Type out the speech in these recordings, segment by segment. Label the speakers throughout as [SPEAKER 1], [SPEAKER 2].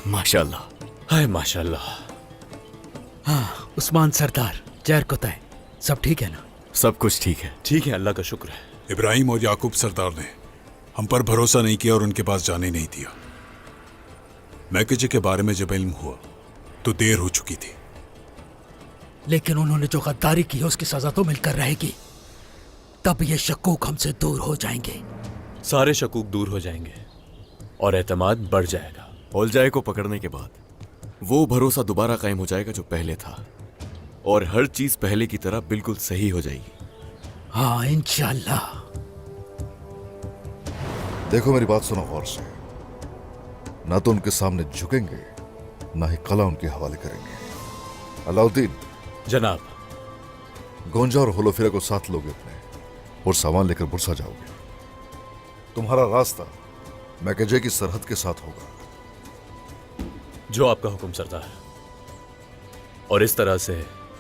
[SPEAKER 1] माशाल्लाह।
[SPEAKER 2] हाय माशाल्लाह।
[SPEAKER 3] हाँ उस्मान सरदार, जैर कोताय, सब ठीक है ना?
[SPEAKER 1] सब कुछ ठीक है।
[SPEAKER 2] ठीक है, अल्लाह का शुक्र है।
[SPEAKER 4] इब्राहिम और याकूब सरदार ने हम पर भरोसा नहीं किया और उनके पास जाने नहीं दिया। मैकेजे के बारे में जब इल्म हुआ तो देर हो चुकी थी।
[SPEAKER 3] लेकिन उन्होंने जो गद्दारी की है उसकी सजा तो मिलकर रहेगी। तब ये शकूक हमसे दूर हो जाएंगे।
[SPEAKER 2] सारे शकूक दूर हो जाएंगे और एतमाद बढ़ जाएगा।
[SPEAKER 1] ओलजाए को पकड़ने के बाद वो भरोसा दोबारा कायम हो जाएगा जो पहले था, और हर चीज पहले की तरह बिल्कुल सही हो जाएगी।
[SPEAKER 3] हाँ इंशाल्लाह।
[SPEAKER 5] देखो मेरी बात सुनो गौर से। ना तो उनके सामने झुकेंगे, ना ही कला उनके हवाले करेंगे। अलाउद्दीन,
[SPEAKER 2] जनाब।
[SPEAKER 5] गोंजा और होलोफिरा को साथ लोगे अपने और सामान लेकर बुरसा जाओगे। तुम्हारा रास्ता मैकेजे की सरहद के साथ होगा।
[SPEAKER 2] जो आपका हुक्म सरदार। और इस तरह से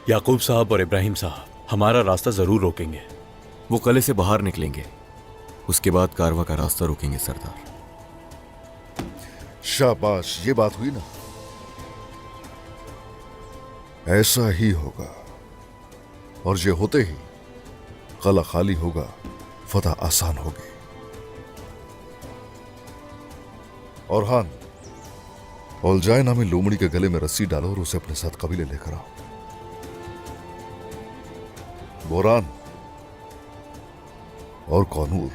[SPEAKER 2] याकूब साहब और इब्राहिम साहब हमारा रास्ता जरूर रोकेंगे।
[SPEAKER 1] वो कले से बाहर निकलेंगे, उसके बाद कारवा का रास्ता रोकेंगे सरदार।
[SPEAKER 5] शाबाश, ये बात हुई ना। ऐसा ही होगा, और ये होते ही कला खाली होगा, फतह आसान होगी। और हान, ओलजाए नामी लोमड़ी के गले में रस्सी डालो और उसे अपने साथ कबीले लेकर आओ। बोरान और कौनूर,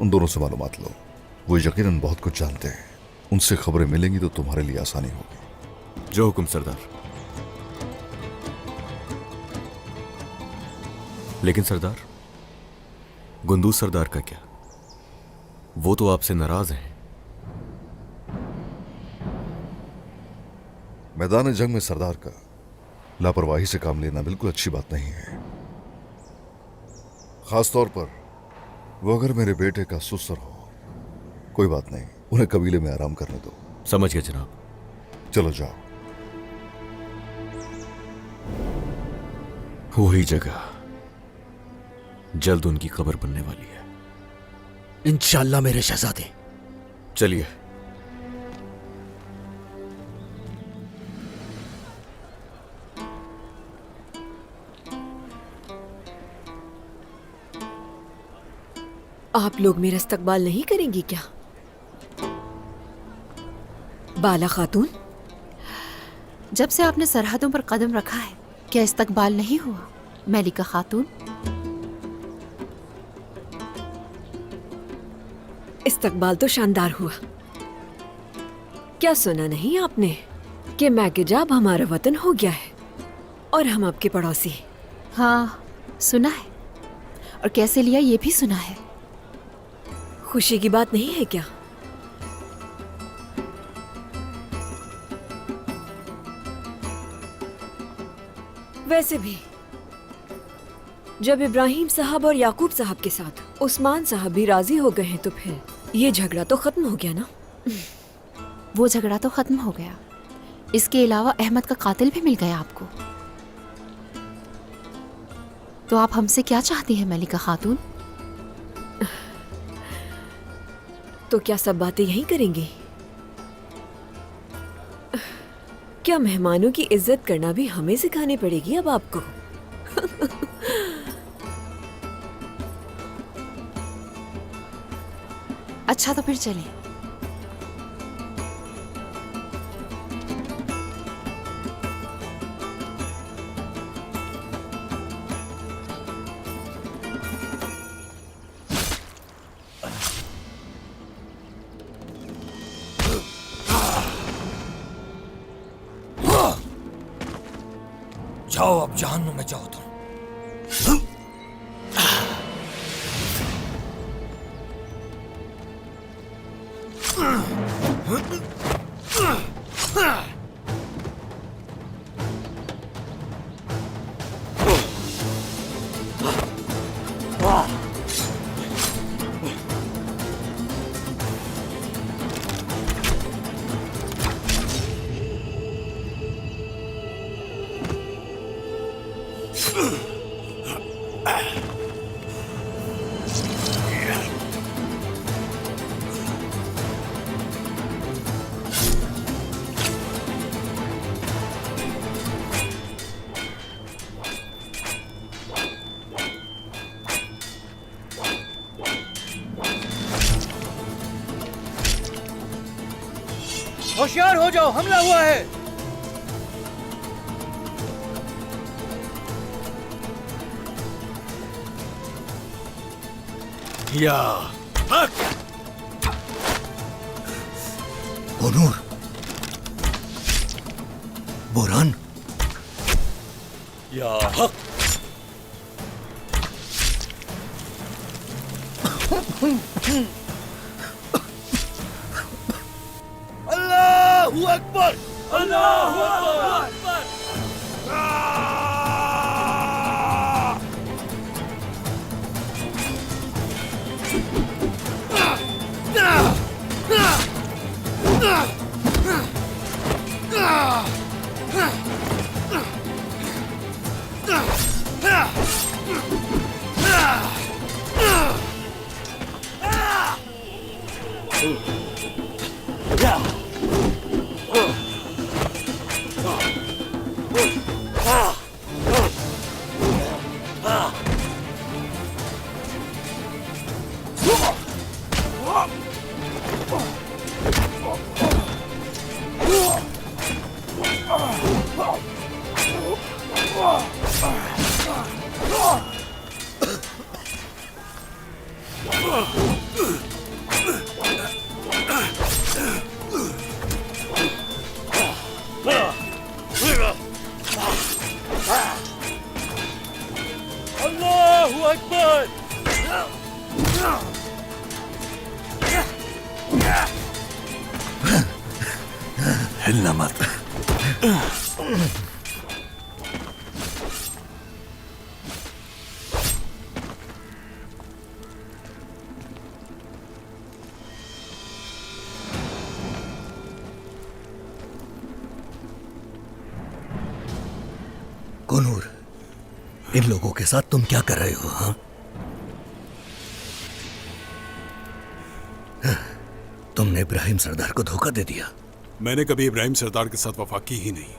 [SPEAKER 5] उन दोनों से मालूमात लो। वो यकीनन बहुत कुछ जानते हैं। उनसे खबरें मिलेंगी तो तुम्हारे लिए आसानी होगी।
[SPEAKER 1] जो हुक्म सरदार। लेकिन सरदार, गुंदूज सरदार का क्या? वो तो आपसे नाराज हैं।
[SPEAKER 5] मैदान जंग में सरदार का लापरवाही से काम लेना बिल्कुल अच्छी बात नहीं है। खास तौर पर वो अगर मेरे बेटे का सुसर हो। कोई बात नहीं, उन्हें कबीले में आराम करने दो।
[SPEAKER 1] समझ गया जनाब।
[SPEAKER 5] चलो जाओ।
[SPEAKER 1] वही जगह जल्द उनकी कब्र बनने वाली है।
[SPEAKER 3] इंशाल्लाह मेरे शहजादे।
[SPEAKER 1] चलिए।
[SPEAKER 6] आप लोग मेरा इस्तकबाल नहीं करेंगी क्या? बाला खातून,
[SPEAKER 7] जब से आपने सरहदों पर कदम रखा है, क्या इस्तकबाल नहीं हुआ? मलिका खातून,
[SPEAKER 6] इस्तकबाल तो शानदार हुआ। क्या सुना नहीं आपने कि मैकेजा अब हमारा वतन हो गया है और हम आपके पड़ोसी।
[SPEAKER 7] हाँ सुना है, और कैसे लिया ये भी सुना है।
[SPEAKER 6] खुशी की बात नहीं है क्या? वैसे भी जब इब्राहिम साहब और याकूब साहब के साथ उस्मान साहब भी राजी हो गए हैं तो फिर ये झगड़ा तो खत्म हो गया ना।
[SPEAKER 7] वो झगड़ा तो खत्म हो गया, इसके अलावा अहमद का कातिल भी मिल गया आपको। तो आप हमसे क्या चाहती हैं मलिका खातून?
[SPEAKER 6] तो क्या सब बातें यहीं करेंगी? क्या मेहमानों की इज्जत करना भी हमें सिखानी पड़ेगी अब आपको?
[SPEAKER 7] अच्छा तो फिर चलें।
[SPEAKER 8] जाओ, अब जहन्नुम में जाओ तुम।
[SPEAKER 3] होशियार हो जाओ, हमला हुआ है।
[SPEAKER 1] या
[SPEAKER 3] ओनूर, बुरहान,
[SPEAKER 2] या हक।
[SPEAKER 3] अल्लाहू अकबर,
[SPEAKER 2] अल्लाहू अकबर। अल्लाहू अकबर।
[SPEAKER 3] हिलना मत। कोनूर, इन लोगों के साथ तुम क्या कर रहे हो? हाँ, तुमने इब्राहिम सरदार को धोखा दे दिया।
[SPEAKER 4] मैंने कभी इब्राहिम सरदार के साथ वफा की ही नहीं।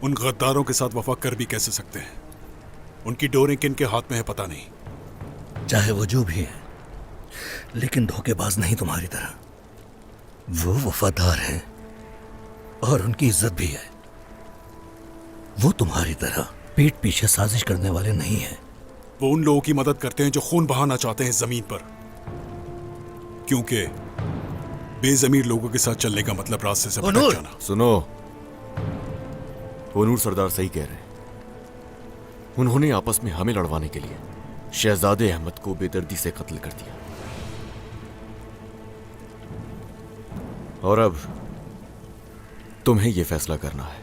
[SPEAKER 4] उन गद्दारों के साथ वफा कर भी कैसे सकते हैं? उनकी डोरें किन के हाथ में है पता नहीं।
[SPEAKER 3] चाहे वो जो भी है, लेकिन धोखेबाज नहीं तुम्हारी तरह। वो वफादार हैं और उनकी इज्जत भी है। वो तुम्हारी तरह पीठ पीछे साजिश करने वाले नहीं हैं।
[SPEAKER 4] वो उन लोगों की मदद करते हैं जो खून बहाना चाहते हैं जमीन पर, क्योंकि बेजमीर लोगों के साथ चलने का मतलब रास्ते से भटक जाना।
[SPEAKER 1] सुनो, ओनूर सरदार सही कह रहे हैं। उन्होंने आपस में हमें लड़वाने के लिए शहजादे अहमद को बेदर्दी से कत्ल कर दिया, और अब तुम्हें यह फैसला करना है,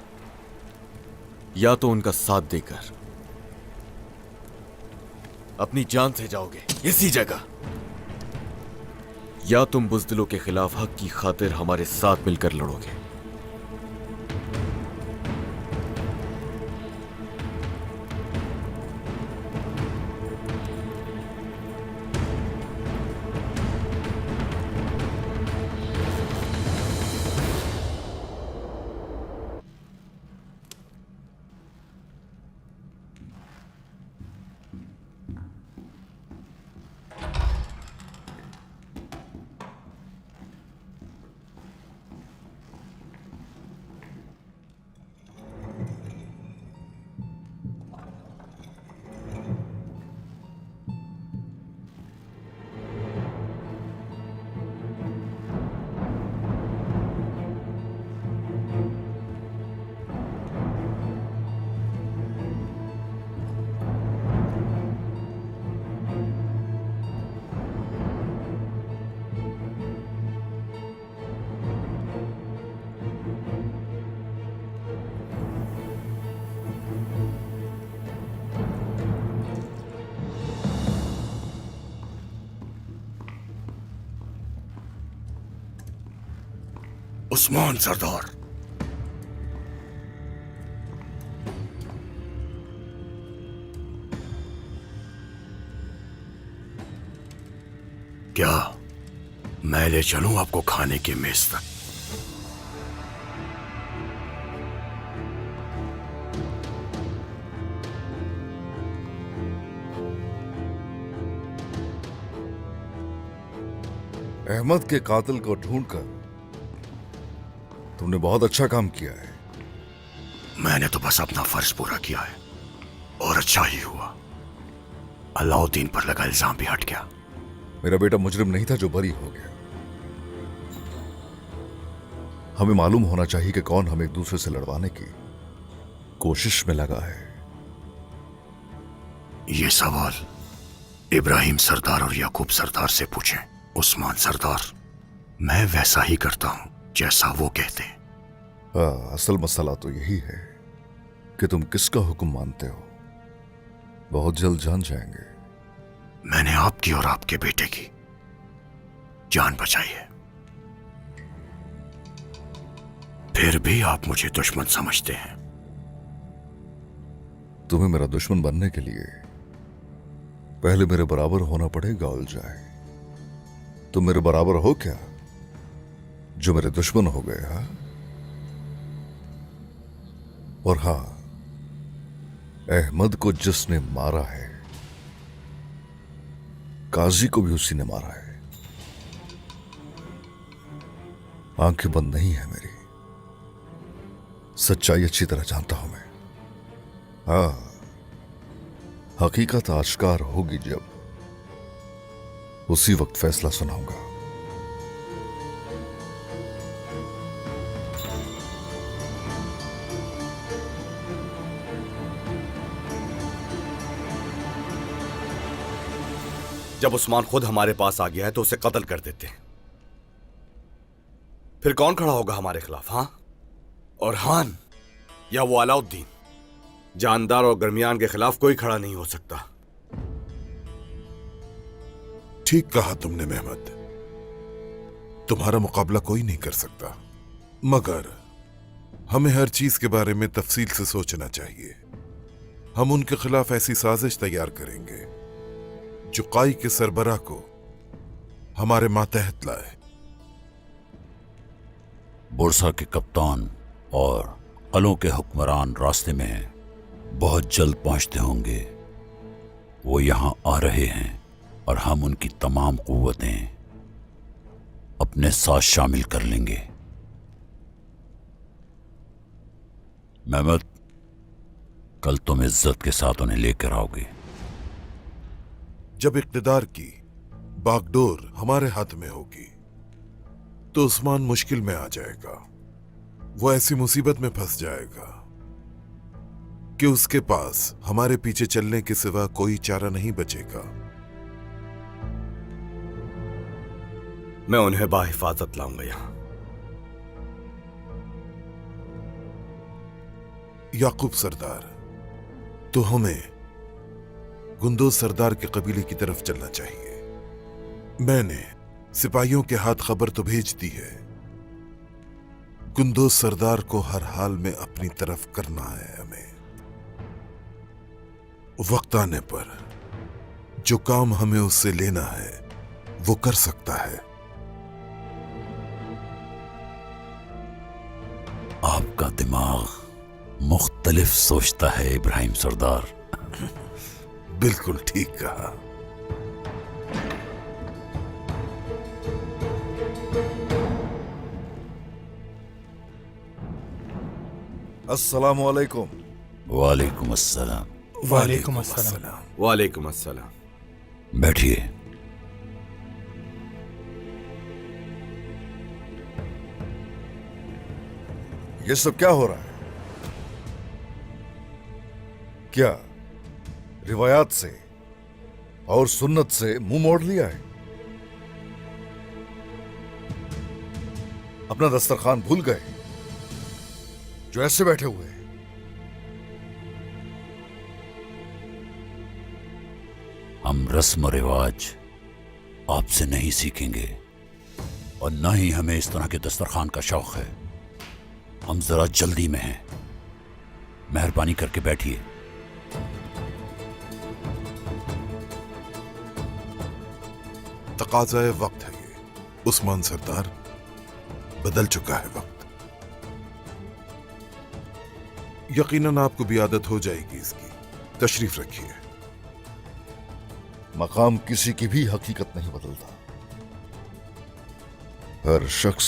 [SPEAKER 1] या तो उनका साथ देकर अपनी जान से जाओगे इसी जगह, या तुम बुज़दिलों के खिलाफ हक की खातिर हमारे साथ मिलकर लड़ोगे।
[SPEAKER 3] उस्मान सरदार, क्या मैं ले चलूं आपको खाने की मेज तक?
[SPEAKER 5] अहमद के कातिल को ढूंढकर तुमने बहुत अच्छा काम किया है।
[SPEAKER 3] मैंने तो बस अपना फर्ज पूरा किया है और अच्छा ही हुआ। अलाउद्दीन पर लगा इल्जाम भी हट गया।
[SPEAKER 5] मेरा बेटा मुजरिम नहीं था जो बरी हो गया। हमें मालूम होना चाहिए कि कौन हमें एक दूसरे से लड़वाने की कोशिश में लगा है।
[SPEAKER 3] ये सवाल इब्राहिम सरदार और याकूब सरदार से पूछें। उस्मान सरदार, मैं वैसा ही करता हूं जैसा वो कहते।
[SPEAKER 5] असल मसला तो यही है कि तुम किसका हुक्म मानते हो। बहुत जल्द जान जाएंगे।
[SPEAKER 3] मैंने आपकी और आपके बेटे की जान बचाई है, फिर भी आप मुझे दुश्मन समझते हैं।
[SPEAKER 5] तुम्हें मेरा दुश्मन बनने के लिए पहले मेरे बराबर होना पड़ेगा। उलझाए, तुम मेरे बराबर हो क्या जो मेरे दुश्मन हो गए? हा? और हां, अहमद को जिसने मारा है, काजी को भी उसी ने मारा है। आंखें बंद नहीं है मेरी, सच्चाई अच्छी तरह जानता हूं मैं। हाँ, हकीकत आश्कार होगी जब, उसी वक्त फैसला सुनाऊंगा।
[SPEAKER 1] जब उस्मान खुद हमारे पास आ गया है तो उसे कत्ल कर देते हैं। फिर कौन खड़ा होगा हमारे खिलाफ? हाँ, औरहान या वो अलाउद्दीन? जानदार और गर्मियान के खिलाफ कोई खड़ा नहीं हो सकता।
[SPEAKER 4] ठीक कहा तुमने मेहमद, तुम्हारा मुकाबला कोई नहीं कर सकता, मगर हमें हर चीज के बारे में तफसील से सोचना चाहिए। हम उनके खिलाफ ऐसी साजिश तैयार करेंगे जो काई के सरबराह को हमारे मातहत लाए।
[SPEAKER 8] बुरसा के कप्तान और कलों के हुक्मरान रास्ते में हैं, बहुत जल्द पहुंचते होंगे। वो यहां आ रहे हैं और हम उनकी तमाम कुव्वतें अपने साथ शामिल कर लेंगे। मेहमद, कल तुम इज्जत के साथ उन्हें लेकर आओगे।
[SPEAKER 4] जब इक्तदार की बागडोर हमारे हाथ में होगी तो उस्मान मुश्किल में आ जाएगा। वो ऐसी मुसीबत में फंस जाएगा कि उसके पास हमारे पीछे चलने के सिवा कोई चारा नहीं बचेगा।
[SPEAKER 1] मैं उन्हें बाहिफाजत लाऊंगा यहां।
[SPEAKER 4] याकूब सरदार, तो हमें गुंदोज सरदार के कबीले की तरफ चलना चाहिए। मैंने सिपाहियों के हाथ खबर तो भेज दी है, गुंदोज सरदार को हर हाल में अपनी तरफ करना है हमें। वक्त आने पर जो काम हमें उससे लेना है वो कर सकता है।
[SPEAKER 8] आपका दिमाग मुख्तलिफ सोचता है इब्राहिम सरदार।
[SPEAKER 4] बिल्कुल ठीक कहा।
[SPEAKER 5] अस्सलामु अलैकुम।
[SPEAKER 8] वालेकुम अस्सलाम।
[SPEAKER 4] वालेकुम अस्सलाम।
[SPEAKER 1] वालेकुम अस्सलाम।
[SPEAKER 8] बैठिए।
[SPEAKER 5] ये सब क्या हो रहा है? क्या रिवायात से और सुन्नत से मुंह मोड़ लिया है? अपना दस्तरखान भूल गए जो ऐसे बैठे हुए हैं?
[SPEAKER 8] हम रस्म रिवाज आपसे नहीं सीखेंगे और न ही हमें इस तरह के दस्तरखान का शौक है। हम जरा जल्दी में हैं, मेहरबानी करके बैठिए।
[SPEAKER 4] तकाज़ाए वक्त है ये उस्मान सरदार, बदल चुका है वक्त। यकीनन आपको भी आदत हो जाएगी इसकी। तशरीफ रखिए।
[SPEAKER 5] मकाम किसी की भी हकीकत नहीं बदलता। हर शख्स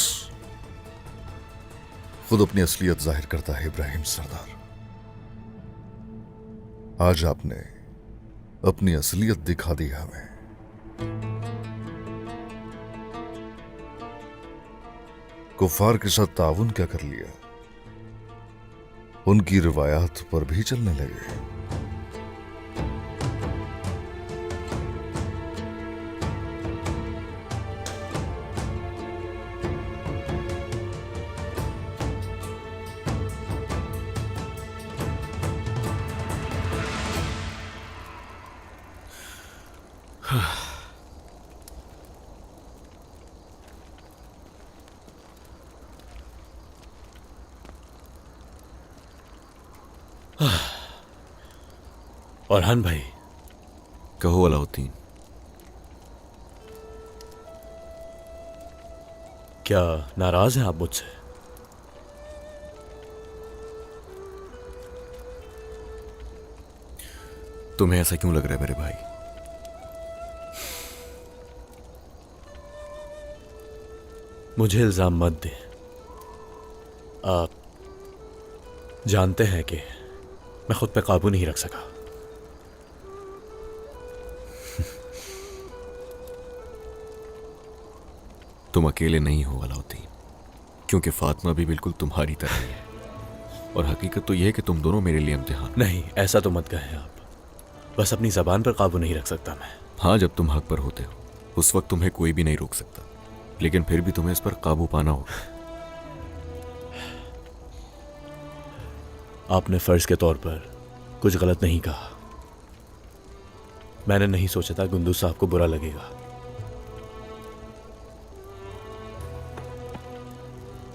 [SPEAKER 5] खुद अपनी असलियत जाहिर करता है इब्राहिम सरदार। आज आपने अपनी असलियत दिखा दी हमें। कुफार के साथ ताउन क्या कर लिया, उनकी रिवायात पर भी चलने लगे।
[SPEAKER 2] औरहान भाई,
[SPEAKER 1] कहो अलाउद्दीन।
[SPEAKER 2] क्या नाराज हैं आप मुझसे?
[SPEAKER 1] तुम्हें ऐसा क्यों लग रहा है मेरे भाई?
[SPEAKER 2] मुझे इल्जाम मत दे। आप जानते हैं कि मैं खुद पे काबू नहीं रख सका।
[SPEAKER 1] तुम अकेले नहीं हो अलाउद्दीन, क्योंकि फातिमा भी बिल्कुल तुम्हारी तरह ही है। और हकीकत तो यह है कि तुम दोनों मेरे लिए इम्तिहान।
[SPEAKER 2] नहीं, ऐसा तो मत कहें आप। बस अपनी जबान पर काबू नहीं रख सकता मैं।
[SPEAKER 1] हाँ, जब तुम हक पर होते हो उस वक्त तुम्हें कोई भी नहीं रोक सकता, लेकिन फिर भी तुम्हें इस पर काबू पाना होगा।
[SPEAKER 2] आपने फर्ज के तौर पर कुछ गलत नहीं कहा। मैंने नहीं सोचा था गुंदू साहब को बुरा लगेगा।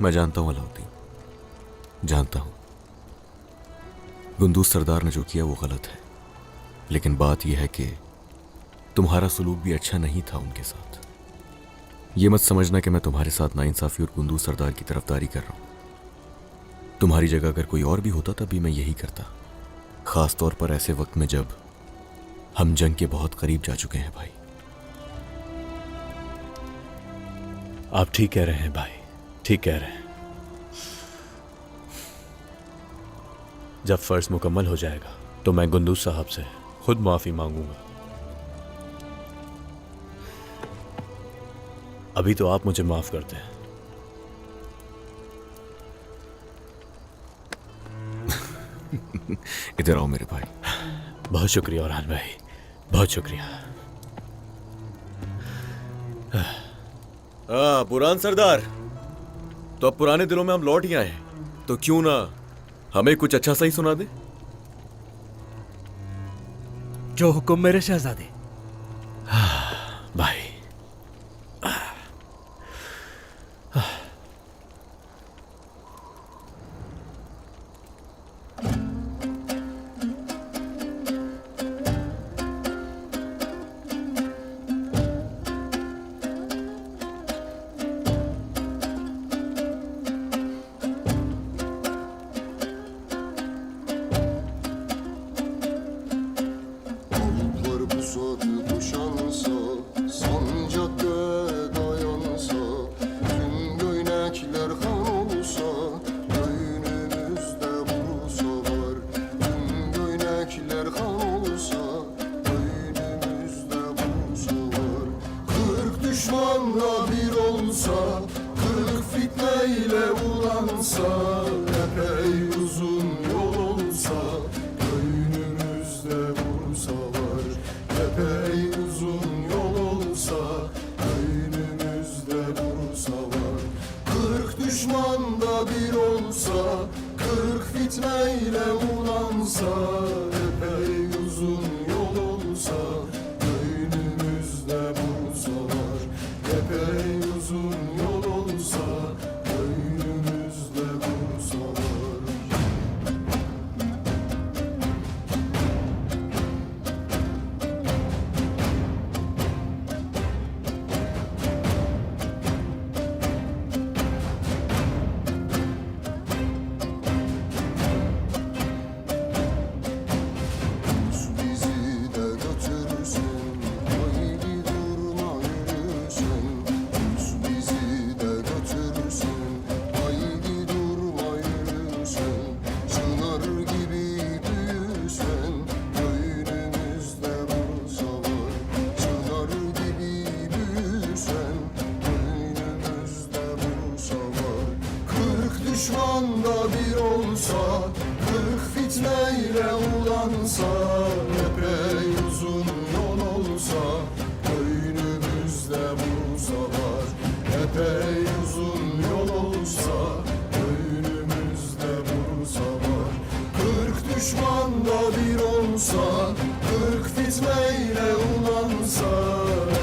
[SPEAKER 1] मैं जानता हूं अलाउद्दीन, जानता हूं गुंदूस सरदार ने जो किया वो गलत है, लेकिन बात यह है कि तुम्हारा सलूक भी अच्छा नहीं था उनके साथ। ये मत समझना कि मैं तुम्हारे साथ नाइंसाफी और गुंदूस सरदार की तरफदारी कर रहा हूं। तुम्हारी जगह अगर कोई और भी होता तब भी मैं यही करता, खास तौर पर ऐसे वक्त में जब हम जंग के बहुत करीब जा चुके हैं भाई।
[SPEAKER 2] आप ठीक कह रहे हैं भाई, ठीक कह रहे हैं। जब फर्ज मुकम्मल हो जाएगा तो मैं गुंदूस साहब से खुद माफी मांगूंगा। अभी तो आप मुझे माफ करते हैं।
[SPEAKER 1] इधर आओ मेरे भाई।
[SPEAKER 2] बहुत शुक्रिया औरहान भाई, बहुत शुक्रिया।
[SPEAKER 1] बुरान सरदार, तो अब पुराने दिनों में हम लौट ही आए हैं, तो क्यों ना हमें कुछ अच्छा सा ही सुना दे।
[SPEAKER 9] जो हुक्म मेरे शहजादे।
[SPEAKER 2] भाई,
[SPEAKER 10] düşmanla bir olsa, 40 fitneyle ulansa, epey uzun yol olsa, köyünümüzde vursalar. Epey uzun yol olsa, köyünümüzde vursalar. 40 düşmanda bir olsa, 40 fitneyle ulansa, epey uzun yol olsa, köyünümüzde vursalar. Epey uzun yol olsa, köyünümüzde vursalar. olsa, epey uzun yol olsa, önümüzde bulsalar. Epey uzun yol olsa, önümüzde bulsalar. 40 düşman da bir olsa, 40 fitneyle ulansa,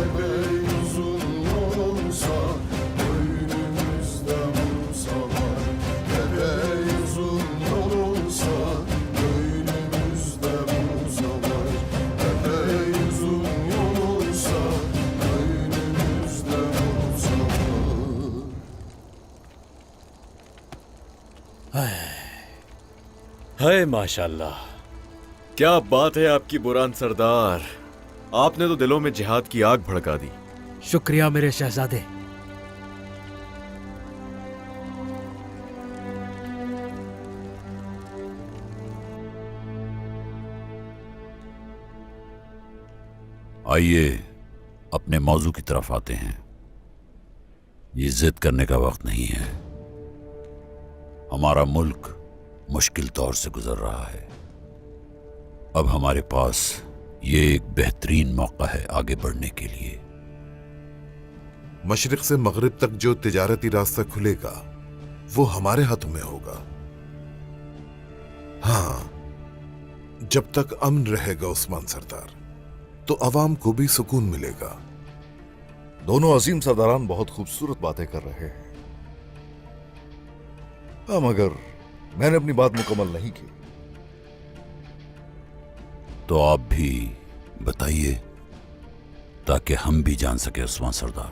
[SPEAKER 10] epey uzun yol olsa, önümüzde bulsalar. Epey uzun yol olsa, önümüzde bulsalar. Epey uzun yol olsa, önümüzde bulsalar.
[SPEAKER 2] हाय माशाल्लाह।
[SPEAKER 1] क्या बात है आपकी बुरान सरदार, आपने तो दिलों में जिहाद की आग भड़का दी।
[SPEAKER 9] शुक्रिया मेरे शहजादे।
[SPEAKER 8] आइए अपने मौजू की तरफ आते हैं। ये जिद करने का वक्त नहीं है। हमारा मुल्क मुश्किल दौर से गुजर रहा है। अब हमारे पास ये एक बेहतरीन मौका है आगे बढ़ने के लिए।
[SPEAKER 4] मशरिक से मगरिब तक जो तिजारती रास्ता खुलेगा वो हमारे हाथों में होगा। हाँ, जब तक अमन रहेगा उस्मान सरदार, तो अवाम को भी सुकून मिलेगा।
[SPEAKER 5] दोनों अजीम सरदारान बहुत खूबसूरत बातें कर रहे हैं। हाँ, मगर मैंने अपनी बात मुकम्मल नहीं की।
[SPEAKER 8] तो आप भी बताइए ताकि हम भी जान सके उस्मान सरदार।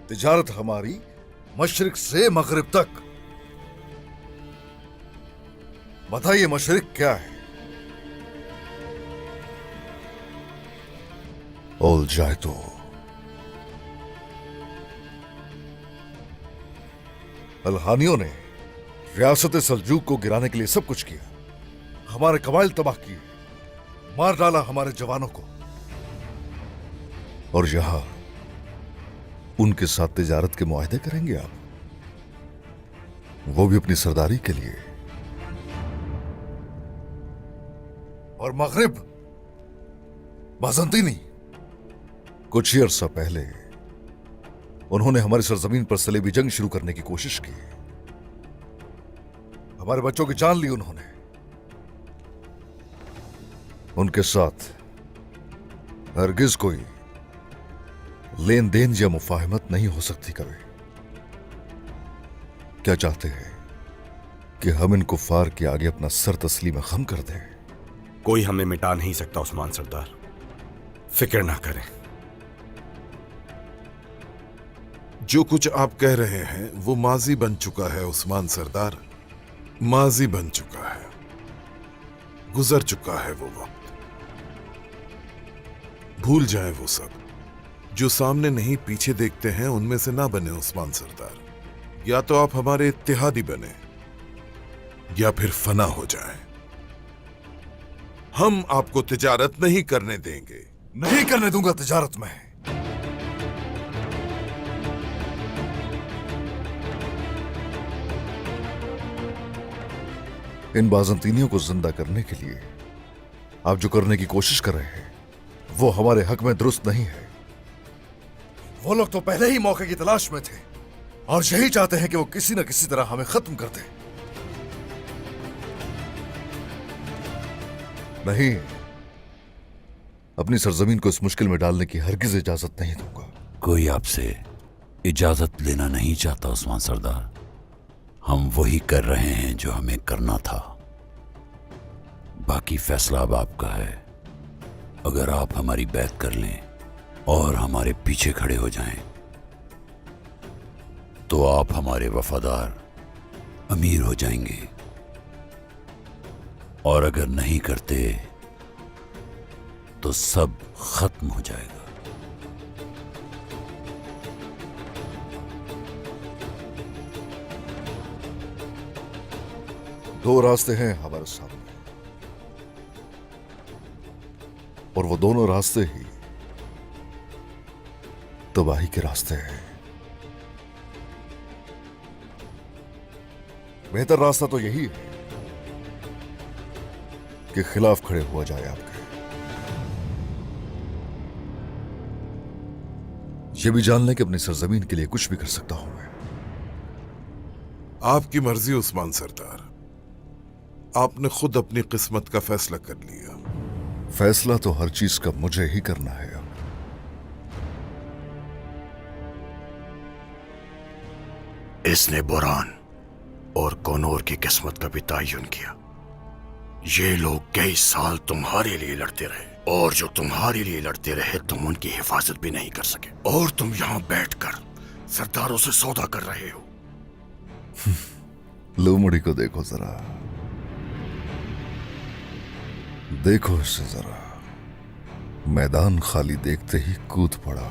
[SPEAKER 5] तिजारत हमारी मशरिक से मगरिब तक। बताइए मशरिक क्या है? ओल जाए तो अलहानियों ने रियासत सल्जूक को गिराने के लिए सब कुछ किया। हमारे कबाइल तबाह किए, मार डाला हमारे जवानों को, और यहां उनके साथ तिजारत के मुआहदे करेंगे आप, वो भी अपनी सरदारी के लिए। और मगरिब बाज़ंतीनी, कुछ ही अरसा पहले उन्होंने हमारी सरजमीन पर सलेबी जंग शुरू करने की कोशिश की। हमारे बच्चों की जान ली उन्होंने। उनके साथ हरगिज कोई लेन देन या मुफाहमत नहीं हो सकती कभी। क्या चाहते हैं कि हम इन कुफार के आगे अपना सर तस्लीम खम कर दें?
[SPEAKER 11] कोई हमें मिटा नहीं सकता उस्मान सरदार, फिक्र ना करें।
[SPEAKER 4] जो कुछ आप कह रहे हैं वो माजी बन चुका है उस्मान सरदार, माजी बन चुका है, गुजर चुका है वो वक्त। भूल जाएं वो सब। जो सामने नहीं पीछे देखते हैं उनमें से ना बने उस्मान सरदार। या तो आप हमारे इत्तेहादी बने या फिर फना हो जाएं। हम आपको तिजारत नहीं करने देंगे।
[SPEAKER 5] नहीं करने दूंगा तिजारत में। इन बाज़ंतीनियों को जिंदा करने के लिए आप जो करने की कोशिश कर रहे हैं वो हमारे हक में दुरुस्त नहीं है। वो लोग तो पहले ही मौके की तलाश में थे और यही चाहते हैं कि वो किसी न किसी तरह हमें खत्म कर दें। नहीं, अपनी सरजमीन को इस मुश्किल में डालने की हरगिज इजाजत नहीं दूंगा।
[SPEAKER 8] कोई आपसे इजाजत लेना नहीं चाहता उस्मान सरदार। हम वही कर रहे हैं जो हमें करना था। बाकी फैसला अब आपका है। अगर आप हमारी बैत कर लें और हमारे पीछे खड़े हो जाएं, तो आप हमारे वफादार अमीर हो जाएंगे, और अगर नहीं करते तो सब खत्म हो जाएगा।
[SPEAKER 5] दो रास्ते हैं हमारे सामने, और वो दोनों रास्ते ही तबाही के रास्ते हैं। बेहतर रास्ता तो यही है के खिलाफ खड़े हुआ जाए आपके। ये भी जान लें कि अपनी सरजमीन के लिए कुछ भी कर सकता हूं मैं।
[SPEAKER 4] आपकी मर्जी उस्मान सरदार, आपने खुद अपनी किस्मत का फैसला कर लिया।
[SPEAKER 5] फैसला तो हर चीज का मुझे ही करना है अब।
[SPEAKER 11] इसने बुरान और कौनूर की किस्मत का भी तयन किया। ये लोग कई साल तुम्हारे लिए लड़ते रहे, और जो तुम्हारे लिए लड़ते रहे तुम उनकी हिफाजत भी नहीं कर सके, और तुम यहां बैठकर सरदारों से सौदा कर रहे हो।
[SPEAKER 5] लोमड़ी को देखो जरा, देखो इसे जरा, मैदान खाली देखते ही कूद पड़ा।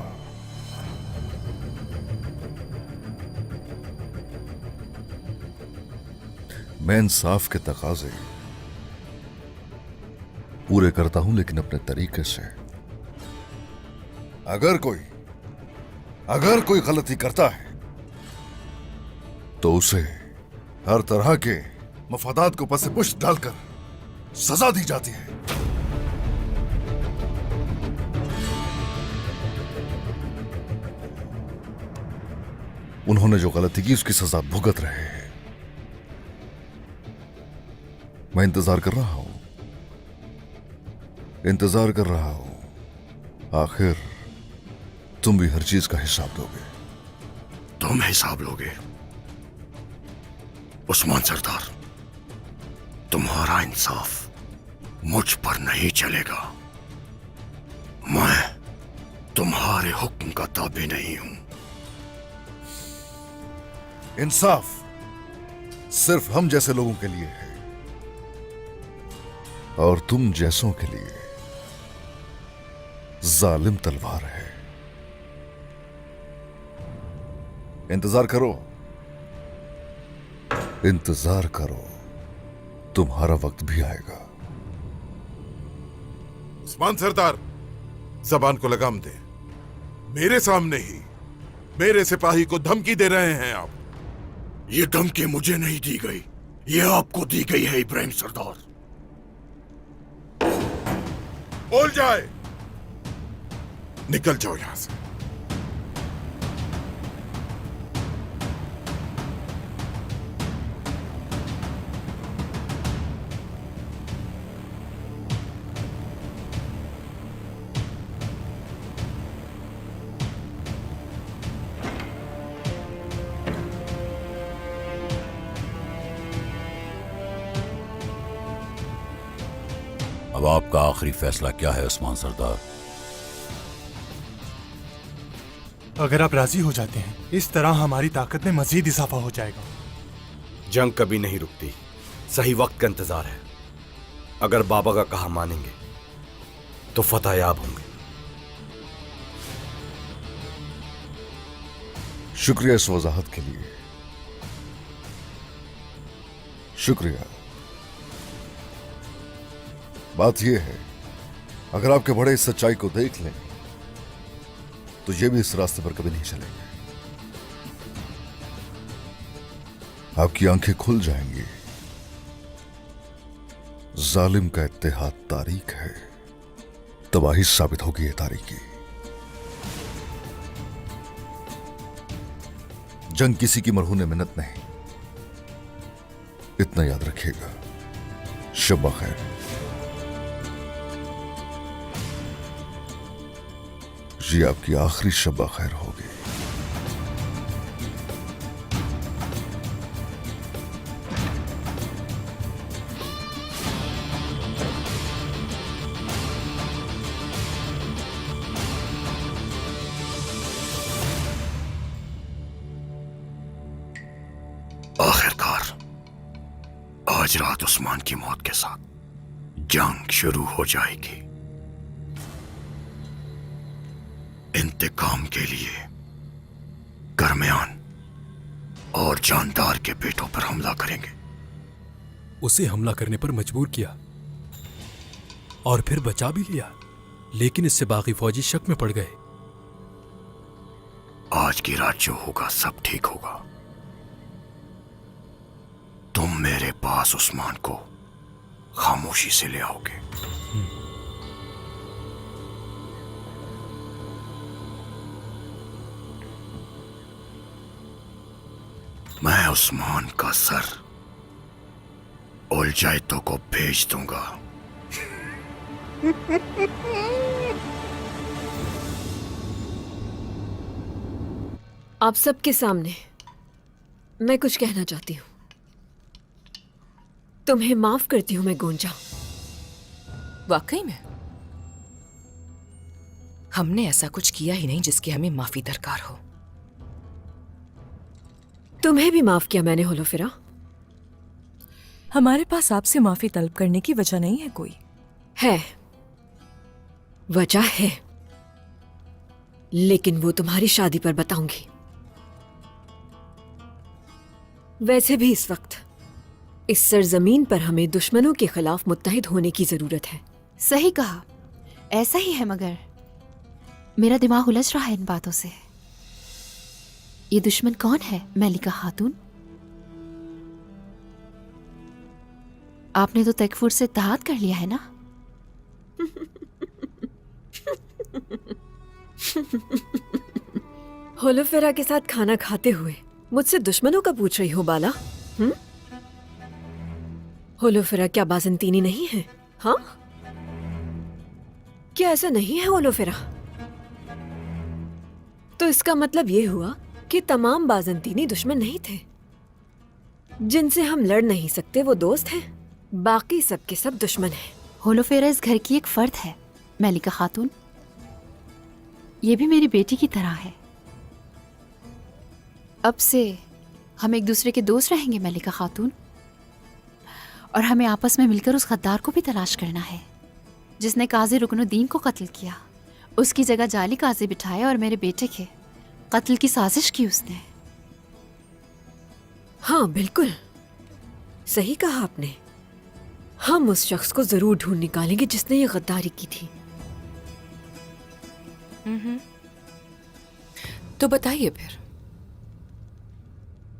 [SPEAKER 5] मैं इंसाफ के तकाजे पूरे करता हूं, लेकिन अपने तरीके से। अगर कोई गलती करता है तो उसे हर तरह के मफादात को पसे पुष्ट डालकर सजा दी जाती है। उन्होंने जो गलती की उसकी सजा भुगत रहे हैं। मैं इंतजार कर रहा हूं, आखिर तुम भी हर चीज का हिसाब दोगे।
[SPEAKER 11] तुम हिसाब लोगे? उस्मान सरदार, तुम्हारा इंसाफ मुझ पर नहीं चलेगा। मैं तुम्हारे हुक्म का ताबे नहीं हूं।
[SPEAKER 5] इंसाफ सिर्फ हम जैसे लोगों के लिए है, और तुम जैसों के लिए जालिम तलवार है। इंतजार करो, तुम्हारा वक्त भी आएगा।
[SPEAKER 4] उस्मान सरदार, जबान को लगाम दे। मेरे सामने ही मेरे सिपाही को धमकी दे रहे हैं आप।
[SPEAKER 11] ये धमकी मुझे नहीं दी गई, ये आपको दी गई है इब्राहिम सरदार।
[SPEAKER 4] बोल जाए, निकल जाओ यहां से।
[SPEAKER 8] अब आपका आखिरी फैसला क्या है उस्मान सरदार?
[SPEAKER 10] अगर आप राजी हो जाते हैं, इस तरह हमारी ताकत में मजीद इजाफा हो जाएगा।
[SPEAKER 11] जंग कभी नहीं रुकती, सही वक्त का इंतजार है। अगर बाबा का कहा मानेंगे तो फतहयाब होंगे।
[SPEAKER 5] शुक्रिया इस वजाहत के लिए, शुक्रिया। बात यह है, अगर आपके बड़े इस सच्चाई को देख लें तो ये भी इस रास्ते पर कभी नहीं चलेंगे। आपकी आंखें खुल जाएंगी। जालिम का इत्तेहाद तारीख है, तबाही साबित होगी ये तारीकी। जंग किसी की मरहून मिन्नत नहीं, इतना याद रखिएगा। शब्बा खैर। ये आपकी आखिरी शब्बा खैर होगी।
[SPEAKER 11] आखिरकार आज रात उस्मान की मौत के साथ जंग शुरू हो जाएगी। इंतकाम के लिए गर्मियान और जानदार के बेटों पर हमला करेंगे।
[SPEAKER 9] उसे हमला करने पर मजबूर किया और फिर बचा भी लिया, लेकिन इससे बाकी फौजी शक में पड़ गए।
[SPEAKER 11] आज की रात जो होगा सब ठीक होगा। तुम मेरे पास उस्मान को खामोशी से ले आओगे। मैं उस्मान का सर उलझाइतों को भेज दूंगा।
[SPEAKER 6] आप सबके सामने मैं कुछ कहना चाहती हूँ। तुम्हें माफ करती हूँ मैं गोंजा।
[SPEAKER 12] वाकई में हमने ऐसा कुछ किया ही नहीं जिसकी हमें माफी दरकार हो।
[SPEAKER 6] तुम्हें भी माफ किया मैंने होलोफिरा।
[SPEAKER 12] हमारे पास आपसे माफी तलब करने की वजह नहीं है कोई।
[SPEAKER 6] है, वजह है, लेकिन वो तुम्हारी शादी पर बताऊंगी। वैसे भी इस वक्त इस सरजमीन पर हमें दुश्मनों के खिलाफ मुत्तहिद होने की जरूरत है।
[SPEAKER 7] सही कहा, ऐसा ही है, मगर मेरा दिमाग उलझ रहा है इन बातों से। ये दुश्मन कौन है मलिका खातून? आपने तो तकफुर से इत्तेहाद कर लिया है ना?
[SPEAKER 6] होलोफेरा के साथ खाना खाते हुए मुझसे दुश्मनों का पूछ रही हो बाला? होलोफेरा क्या बाजंतीनी नहीं है? हाँ, क्या ऐसा नहीं है होलोफेरा? तो इसका मतलब ये हुआ कि तमाम बाजंतीनी दुश्मन नहीं थे। जिनसे हम लड़ नहीं सकते वो दोस्त हैं, बाकी सब के सब दुश्मन हैं।
[SPEAKER 7] होलोफेरा इस घर की एक फर्द है मलिका खातून। ये भी मेरी बेटी की तरह है। अब से हम एक दूसरे के दोस्त रहेंगे मलिका खातून, और हमें आपस में मिलकर उस गद्दार को भी तलाश करना है जिसने काजी रुकनुद्दीन को कत्ल किया। उसकी जगह जाली काजी बिठाया और मेरे बेटे के कत्ल की साजिश की उसने।
[SPEAKER 6] हाँ बिल्कुल सही कहा आपने। हम उस शख्स को जरूर ढूंढ निकालेंगे जिसने ये गद्दारी की थी।
[SPEAKER 12] तो बताइए फिर,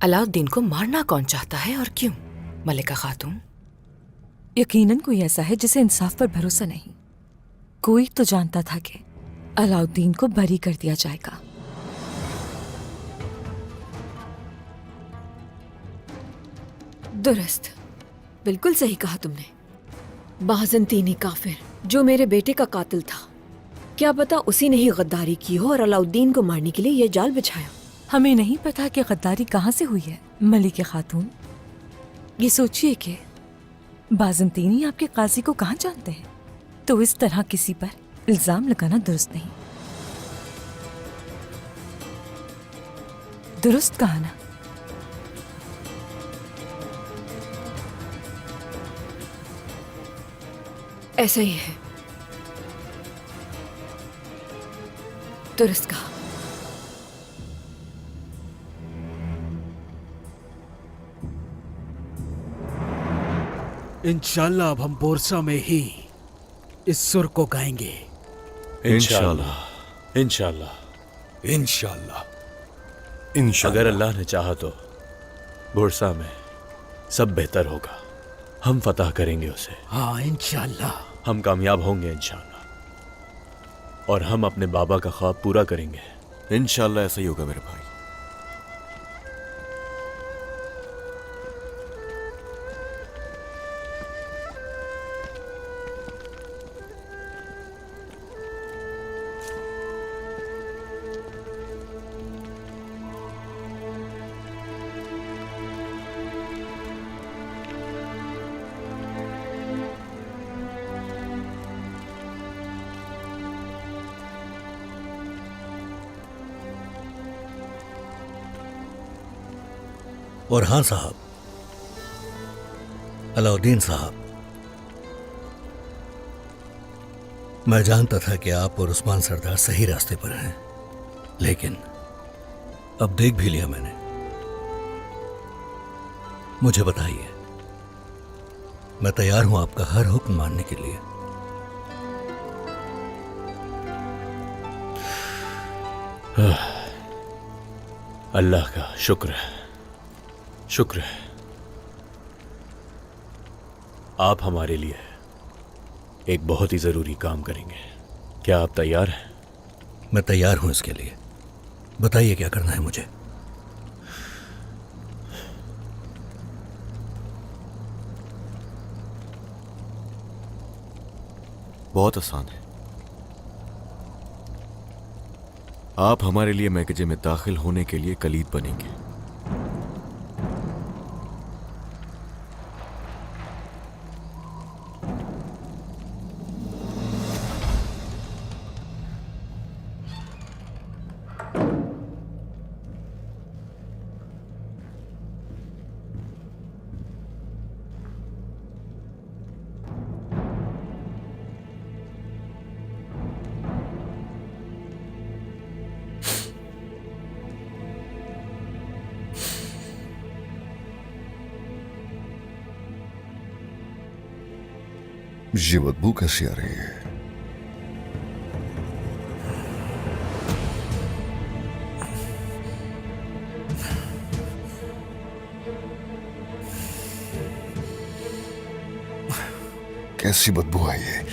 [SPEAKER 12] अलाउद्दीन को मारना कौन चाहता है और क्यों मलिका खातून?
[SPEAKER 13] यकीनन कोई ऐसा है जिसे इंसाफ पर भरोसा नहीं। कोई तो जानता था कि अलाउद्दीन को बरी कर दिया जाएगा।
[SPEAKER 6] दुरुस्त, बिल्कुल सही कहा तुमने। बाजंतीनी काफिर जो मेरे बेटे का कातिल था, क्या पता उसी ने ही गद्दारी की हो और अलाउद्दीन को मारने के लिए यह जाल बिछाया।
[SPEAKER 13] हमें नहीं पता कि गद्दारी कहाँ से हुई है मलिका खातून। ये सोचिए कि बाजंतीनी आपके काजी को कहाँ जानते हैं, तो इस तरह किसी पर इल्जाम लगाना दुरुस्त नहीं। दुरुस्त कहा ना?
[SPEAKER 6] ऐसा ही है, दुरुस्त कहा।
[SPEAKER 14] इंशाल्लाह अब हम बोरसा में ही इस सुर को गाएंगे।
[SPEAKER 2] इंशाल्लाह इंशाल्लाह
[SPEAKER 14] इंशाल्लाह
[SPEAKER 2] इंशाल्लाह। अगर अल्लाह ने चाहा तो बोरसा में सब बेहतर होगा। हम फतह करेंगे उसे।
[SPEAKER 14] हाँ इंशाल्लाह
[SPEAKER 2] हम कामयाब होंगे इंशाल्लाह, और हम अपने बाबा का ख्वाब पूरा करेंगे
[SPEAKER 1] इंशाल्लाह। ऐसा ही होगा मेरे भाई।
[SPEAKER 3] और हाँ साहब, अलाउद्दीन साहब, मैं जानता था कि आप और उस्मान सरदार सही रास्ते पर हैं, लेकिन अब देख भी लिया मैंने। मुझे बताइए, मैं तैयार हूं आपका हर हुक्म मानने के लिए।
[SPEAKER 2] अल्लाह का शुक्र है, शुक्र है। आप हमारे लिए एक बहुत ही जरूरी काम करेंगे। क्या आप तैयार हैं?
[SPEAKER 3] मैं तैयार हूं इसके लिए। बताइए क्या करना है मुझे।
[SPEAKER 1] बहुत आसान है। आप हमारे लिए मैकेजे में दाखिल होने के लिए कलीद बनेंगे।
[SPEAKER 5] ये बदबू कैसी आ रही है? कैसी बदबू आई है?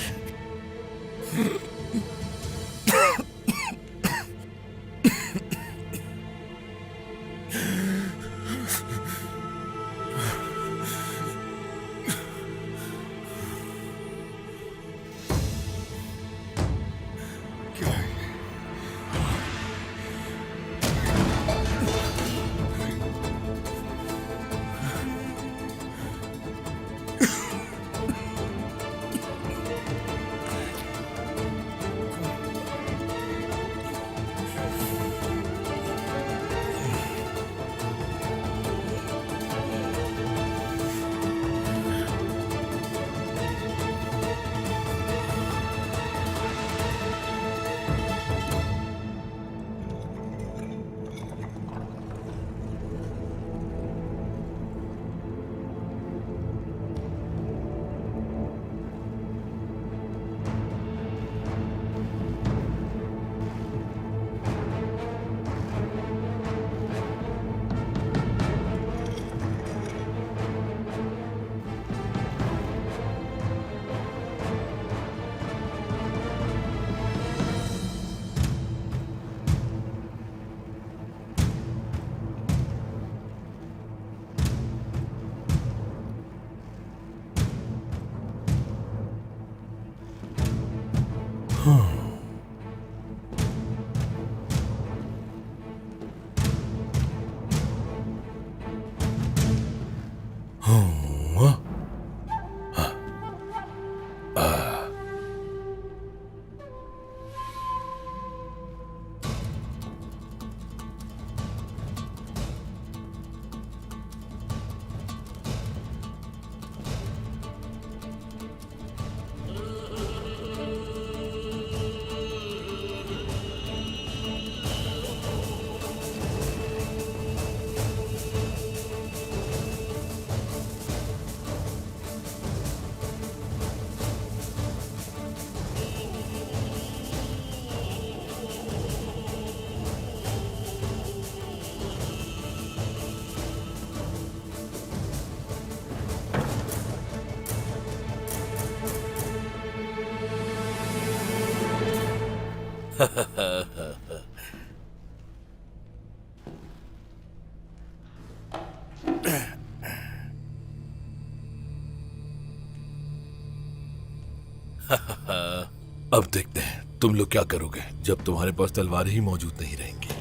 [SPEAKER 15] अब देखते हैं तुम लोग क्या करोगे जब तुम्हारे पास तलवारें ही मौजूद नहीं रहेंगी।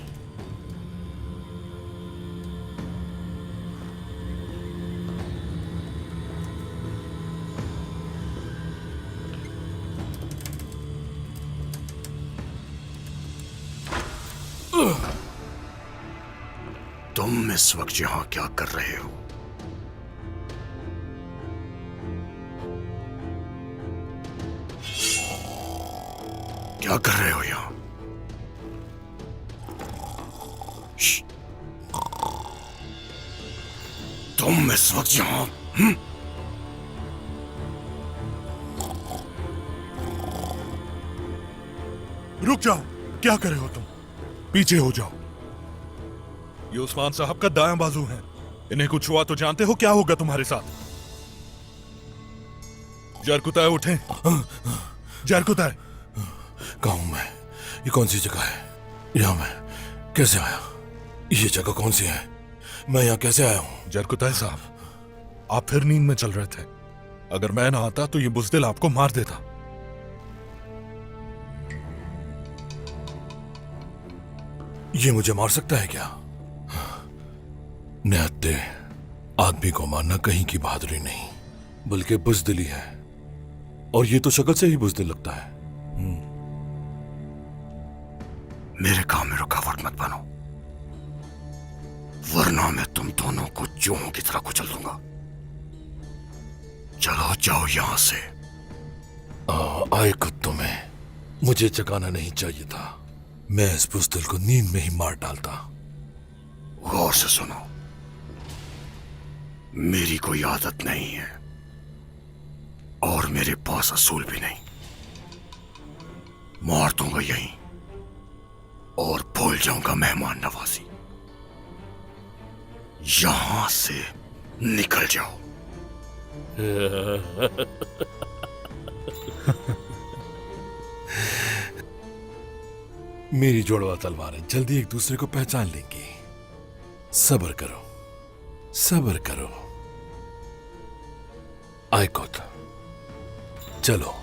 [SPEAKER 11] तुम इस वक्त यहां क्या कर रहे हो? क्या कर रहे हो यहां? तुम इस वक्त यहां
[SPEAKER 4] रुक जाओ, क्या कर रहे हो तुम? पीछे हो जाओ। ये उस्मान साहब का दायां बाजू है। इन्हें कुछ हुआ तो जानते हो क्या होगा तुम्हारे साथ?
[SPEAKER 5] जारकुताय उठे। जारकुताय,
[SPEAKER 15] कहाँ हूं मैं? ये कौन सी जगह है? यहाँ मैं कैसे आया? ये जगह कौन सी है? मैं यहाँ कैसे आया हूँ?
[SPEAKER 5] जारकुताय साहब, आप फिर नींद में चल रहे थे। अगर मैं ना आता तो ये बुज़दिल आपको मार देता।
[SPEAKER 15] ये मुझे मार सकता है क्या? निहत्ते आदमी को मारना कहीं की बहादुरी नहीं, बल्कि बुज़दिली है। और ये तो शक्ल से ही बुज़दिल लगता है।
[SPEAKER 11] मेरे काम में रुकावट मत बनो, वरना मैं तुम दोनों को चूहों की तरह कुचल दूंगा। चलो जाओ यहां से।
[SPEAKER 15] आए कुत्तों में, मुझे जगाना नहीं चाहिए था। मैं इस बुज़दिल को नींद में ही मार डालता।
[SPEAKER 11] गौर से सुनो, मेरी कोई आदत नहीं है और मेरे पास असूल भी नहीं। मार दूंगा यहीं और भूल जाऊंगा मेहमान नवाजी। यहां से निकल जाओ।
[SPEAKER 15] मेरी जोड़वा तलवारें जल्दी एक दूसरे को पहचान लेंगी। सब्र करो, सब्र करो। आयकोत, चलो।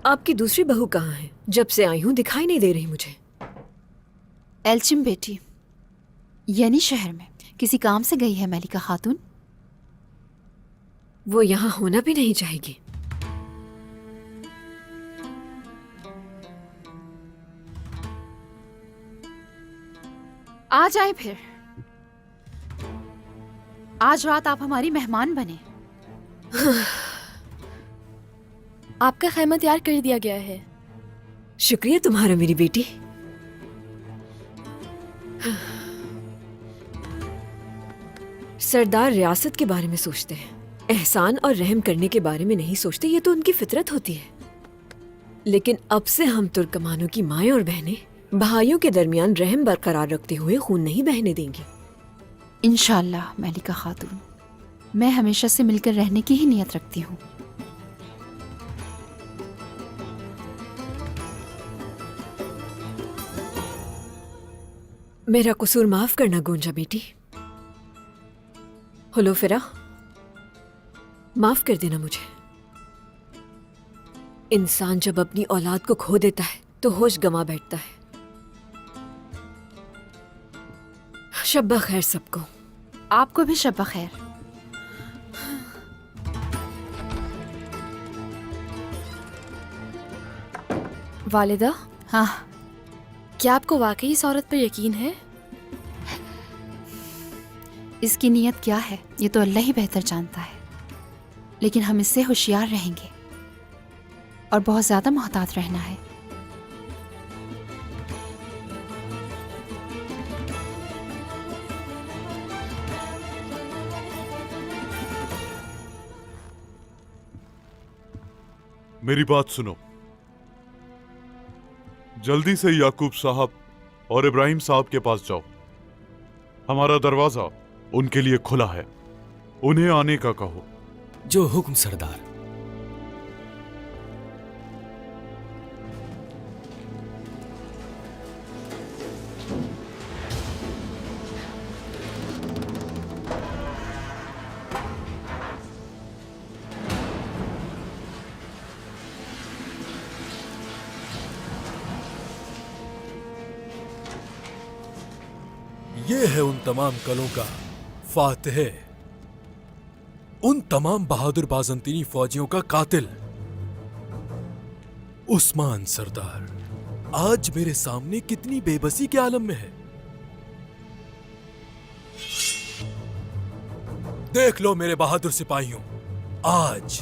[SPEAKER 6] आपकी दूसरी बहू कहाँ है? जब से आई हूं दिखाई नहीं दे रही मुझे।
[SPEAKER 7] एल्चिम बेटी, यानी शहर में किसी काम से गई है मलिका खातून।
[SPEAKER 6] वो यहाँ होना भी नहीं चाहेगी।
[SPEAKER 7] आ जाए फिर। आज रात आप हमारी मेहमान बने।
[SPEAKER 16] आपका खैमा तैयार कर दिया गया है।
[SPEAKER 6] शुक्रिया तुम्हारा मेरी बेटी। सरदार रियासत के बारे में सोचते हैं, एहसान और रहम करने के बारे में नहीं सोचते। ये तो उनकी फितरत होती है। लेकिन अब से हम तुर्कमानों की माएं और बहनें भाइयों के दरमियान रहम बरकरार रखते हुए खून नहीं बहने देंगी।
[SPEAKER 7] इंशाल्लाह मलिका खातून, मैं हमेशा से मिलकर रहने की ही नियत रखती हूँ।
[SPEAKER 6] मेरा कसूर माफ करना गोंजा बेटी। हुलोफिरा, माफ कर देना मुझे। इंसान जब अपनी औलाद को खो देता है तो होश गंवा बैठता है। शब्बा खैर सबको।
[SPEAKER 7] आपको भी शब्बा खैर।
[SPEAKER 16] वालिदा,
[SPEAKER 7] हाँ,
[SPEAKER 16] क्या आपको वाकई इस औरत पर यकीन है?
[SPEAKER 7] इसकी नीयत क्या है ये तो अल्लाह ही बेहतर जानता है, लेकिन हम इससे होशियार रहेंगे और बहुत ज्यादा मोहतात रहना है।
[SPEAKER 17] मेरी बात सुनो, जल्दी से याकूब साहब और इब्राहिम साहब के पास जाओ। हमारा दरवाजा उनके लिए खुला है, उन्हें आने का कहो।
[SPEAKER 9] जो हुक्म सरदार। ये है उन तमाम कलों का फातिह, उन तमाम बहादुर बाज़ंतीनी फौजियों का कातिल उस्मान सरदार। आज मेरे सामने कितनी बेबसी के आलम में है। देख लो मेरे बहादुर सिपाहियों, आज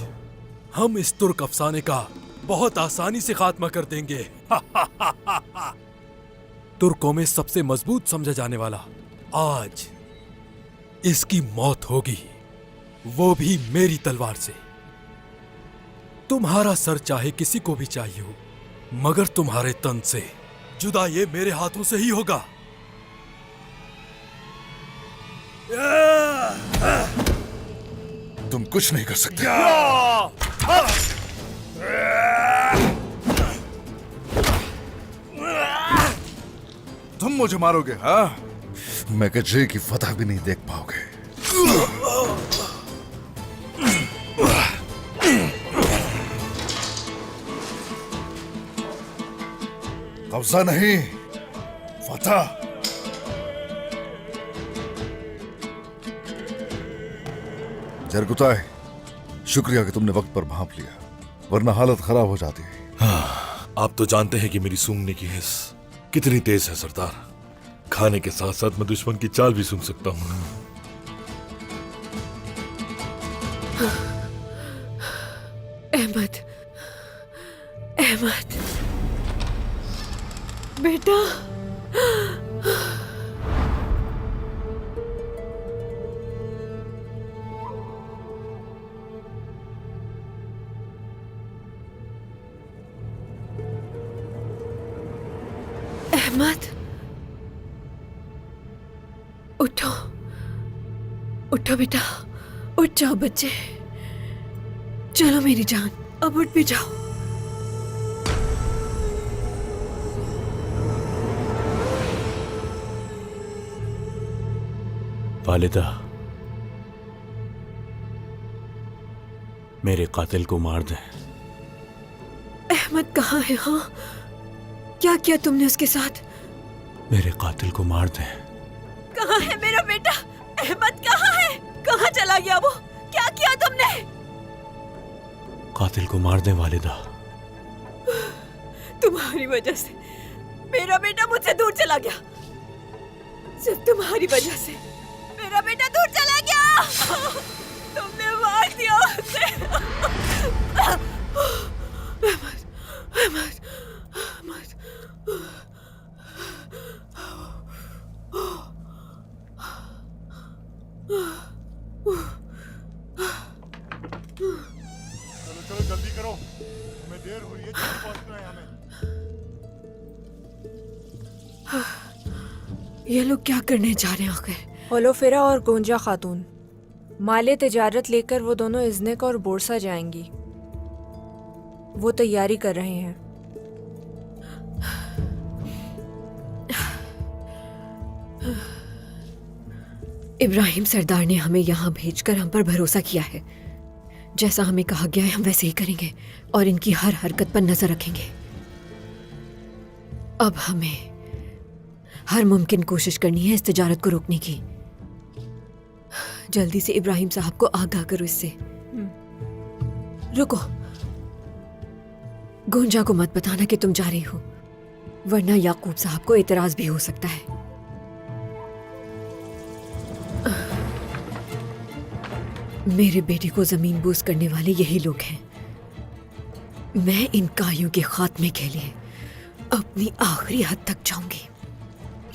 [SPEAKER 9] हम इस तुर्क अफसाने का बहुत आसानी से खात्मा कर देंगे। तुर्कों में सबसे मजबूत समझा जाने वाला आज इसकी मौत होगी, वो भी मेरी तलवार से। तुम्हारा सर चाहे किसी को भी चाहिए हो, मगर तुम्हारे तन से जुदा ये मेरे हाथों से ही होगा।
[SPEAKER 5] तुम कुछ नहीं कर सकते। तुम मुझे मारोगे, हाँ? मैं कजरे की फतह भी नहीं देख पाओगे। कब्जा नहीं, फतह। जरगुताए, शुक्रिया कि तुमने वक्त पर भांप लिया, वरना हालत खराब हो जाती है।
[SPEAKER 15] हाँ, आप तो जानते हैं कि मेरी सूंघने की हिस्स कितनी तेज है सरदार। खाने के साथ साथ मैं दुश्मन की चाल भी सूंघ सकता हूँ।
[SPEAKER 6] अहमद, अहमद बेटा, अहमद उठो, उठो बेटा, उठ जाओ बच्चे। चलो मेरी जान, अब उठ भी जाओ।
[SPEAKER 2] वालिदा, मेरे कातिल को मार दें।
[SPEAKER 6] अहमद कहाँ है? हाँ, क्या किया तुमने उसके साथ?
[SPEAKER 2] मेरे कातिल को मार दें।
[SPEAKER 6] कहाँ है मेरा बेटा? अहमद कहाँ है? कहाँ चला गया वो? क्या किया तुमने?
[SPEAKER 2] कातिल को मार दें वालिदा।
[SPEAKER 6] तुम्हारी वजह से मेरा बेटा मुझसे दूर चला गया। सिर्फ तुम्हारी वजह से मेरा बेटा दूर चला गया। तुमने मार दिया उसे। अहमद, अहमद, अहमद।
[SPEAKER 10] चलो जल्दी करो, हमें देर हो रही है, जल्दी पहुंचना है हमें।
[SPEAKER 6] ये लोग क्या करने जा रहे हैं आखिर?
[SPEAKER 18] होलोफेरा और गोंजा खातून माले तिजारत लेकर वो दोनों इज़्निक और बोरसा जाएंगी। वो तैयारी कर रहे हैं।
[SPEAKER 6] इब्राहिम सरदार ने हमें यहाँ भेजकर हम पर भरोसा किया है। जैसा हमें कहा गया है हम वैसे ही करेंगे और इनकी हर हरकत पर नजर रखेंगे। अब हमें हर मुमकिन कोशिश करनी है इस तिजारत को रोकने की। जल्दी से इब्राहिम साहब को आगाह करो इससे। रुको, गोंजा को मत बताना कि तुम जा रही हो, वरना याकूब साहब को एतराज भी हो सकता है। मेरे बेटे को जमीन बूस करने वाले यही लोग हैं। मैं इन कायों के खात्मे के लिए अपनी आखिरी हद तक जाऊंगी,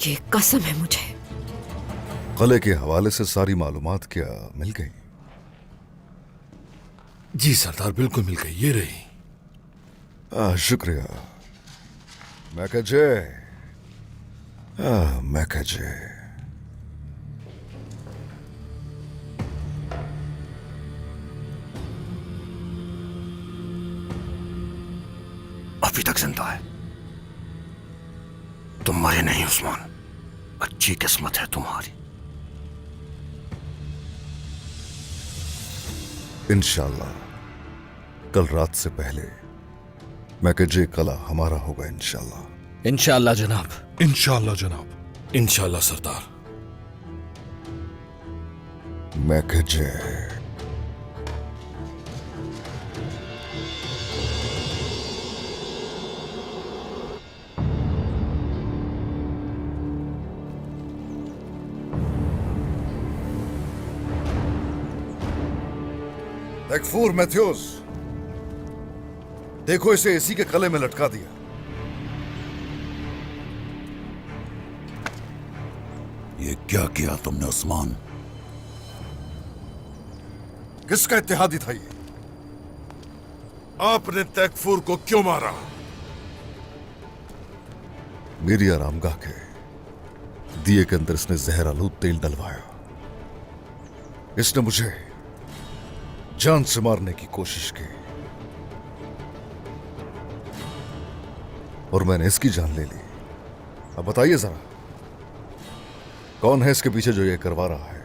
[SPEAKER 6] ये कसम है मुझे।
[SPEAKER 5] कले के हवाले से सारी मालूमात क्या मिल गई?
[SPEAKER 15] जी सरदार, बिल्कुल मिल गई, ये रही।
[SPEAKER 5] शुक्रिया मैकेजे। मैकेजे,
[SPEAKER 11] अभी तक जिंदा है। तुम मरे नहीं उस्मान, अच्छी किस्मत है तुम्हारी।
[SPEAKER 5] इंशाल्लाह कल रात से पहले मैकेजे कला हमारा होगा इंशाल्लाह।
[SPEAKER 14] इंशाल्लाह जनाब।
[SPEAKER 15] इंशाल्लाह जनाब। इंशाल्लाह सरदार।
[SPEAKER 5] मैकेजे, तकफूर मैथ्यूस, देखो इसे एसी के कले में लटका दिया।
[SPEAKER 8] ये क्या किया तुमने उस्मान?
[SPEAKER 5] किसका इत्तेहादी था ये?
[SPEAKER 4] आपने तकफूर को क्यों मारा?
[SPEAKER 5] मेरी आरामगाह के दिए के अंदर इसने जहर आलूद तेल डलवाया। इसने मुझे जान से मारने की कोशिश की और मैंने इसकी जान ले ली। अब बताइए जरा, कौन है इसके पीछे जो ये करवा रहा है?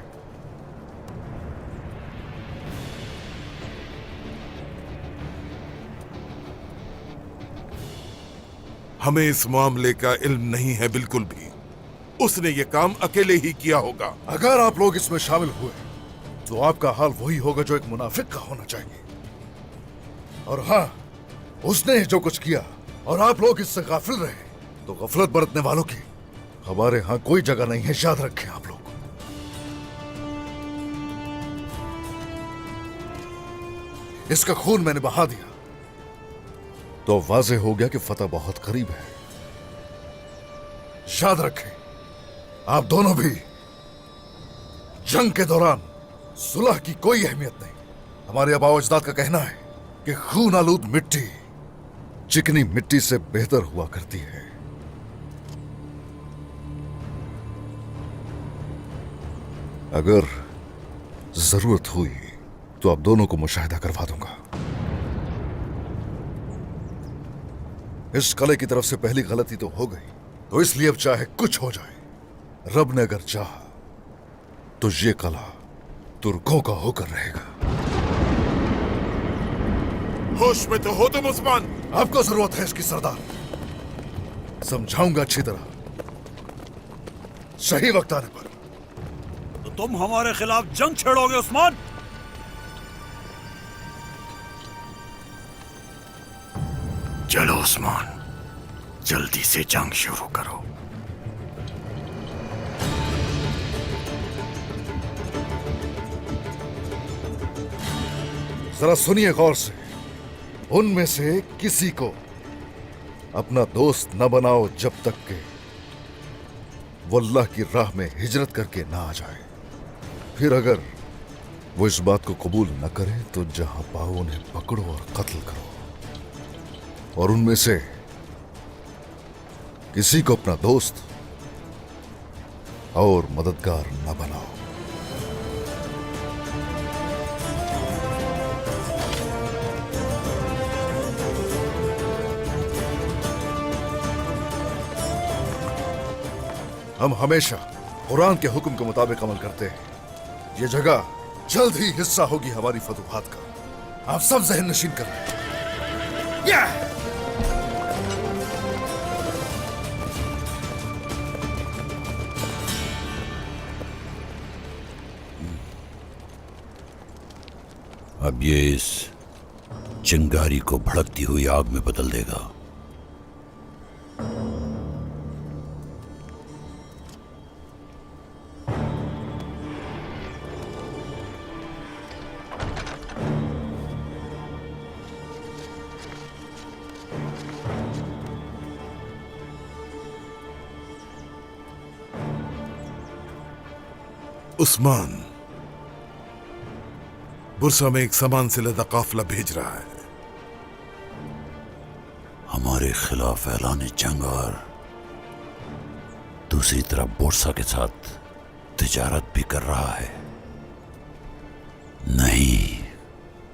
[SPEAKER 4] हमें इस मामले का इल्म नहीं है बिल्कुल भी। उसने ये काम अकेले ही किया होगा।
[SPEAKER 5] अगर आप लोग इसमें शामिल हुए तो आपका हाल वही होगा जो एक मुनाफिक का होना चाहिए। और हां, उसने जो कुछ किया और आप लोग इससे गाफिल रहे, तो गफलत बरतने वालों की हमारे यहां कोई जगह नहीं है, याद रखें आप लोग। इसका खून मैंने बहा दिया तो वाज़ेह हो गया कि फतह बहुत करीब है। याद रखें, आप दोनों भी जंग के दौरान सुलह की कोई अहमियत नहीं। हमारे आबा अजदाद का कहना है कि खून आलूद मिट्टी चिकनी मिट्टी से बेहतर हुआ करती है। अगर जरूरत हुई तो आप दोनों को मुशाहिदा करवा दूंगा। इस कले की तरफ से पहली गलती तो हो गई, तो इसलिए अब चाहे कुछ हो जाए, रब ने अगर चाहा तो ये कला तुर्कों का होकर रहेगा।
[SPEAKER 4] होश में तो हो तुम उस्मान?
[SPEAKER 5] आपको जरूरत है इसकी सरदार। समझाऊंगा अच्छी तरह, सही वक्त आने पर।
[SPEAKER 8] तो तुम हमारे खिलाफ जंग छेड़ोगे उस्मान?
[SPEAKER 11] चलो उस्मान, जल्दी से जंग शुरू करो।
[SPEAKER 5] जरा सुनिए गौर से, उनमें से किसी को अपना दोस्त न बनाओ जब तक के वो अल्लाह की राह में हिजरत करके ना आ जाए। फिर अगर वो इस बात को कबूल न करे तो जहां पाओ उन्हें पकड़ो और कत्ल करो। और उनमें से किसी को अपना दोस्त और मददगार न बनाओ। हम हमेशा कुरान के हुक्म के मुताबिक अमल करते हैं। ये जगह जल्द ही हिस्सा होगी हमारी फतूहात का। आप सब जहन नशीन कर लें।
[SPEAKER 8] अब ये इस चिंगारी को भड़कती हुई आग में बदल देगा।
[SPEAKER 4] उस्मान बुरसा में एक सामान से लदा काफिला भेज रहा है।
[SPEAKER 8] हमारे खिलाफ ऐलान जंग और दूसरी तरफ बोर्सा के साथ तिजारत भी कर रहा है। नहीं,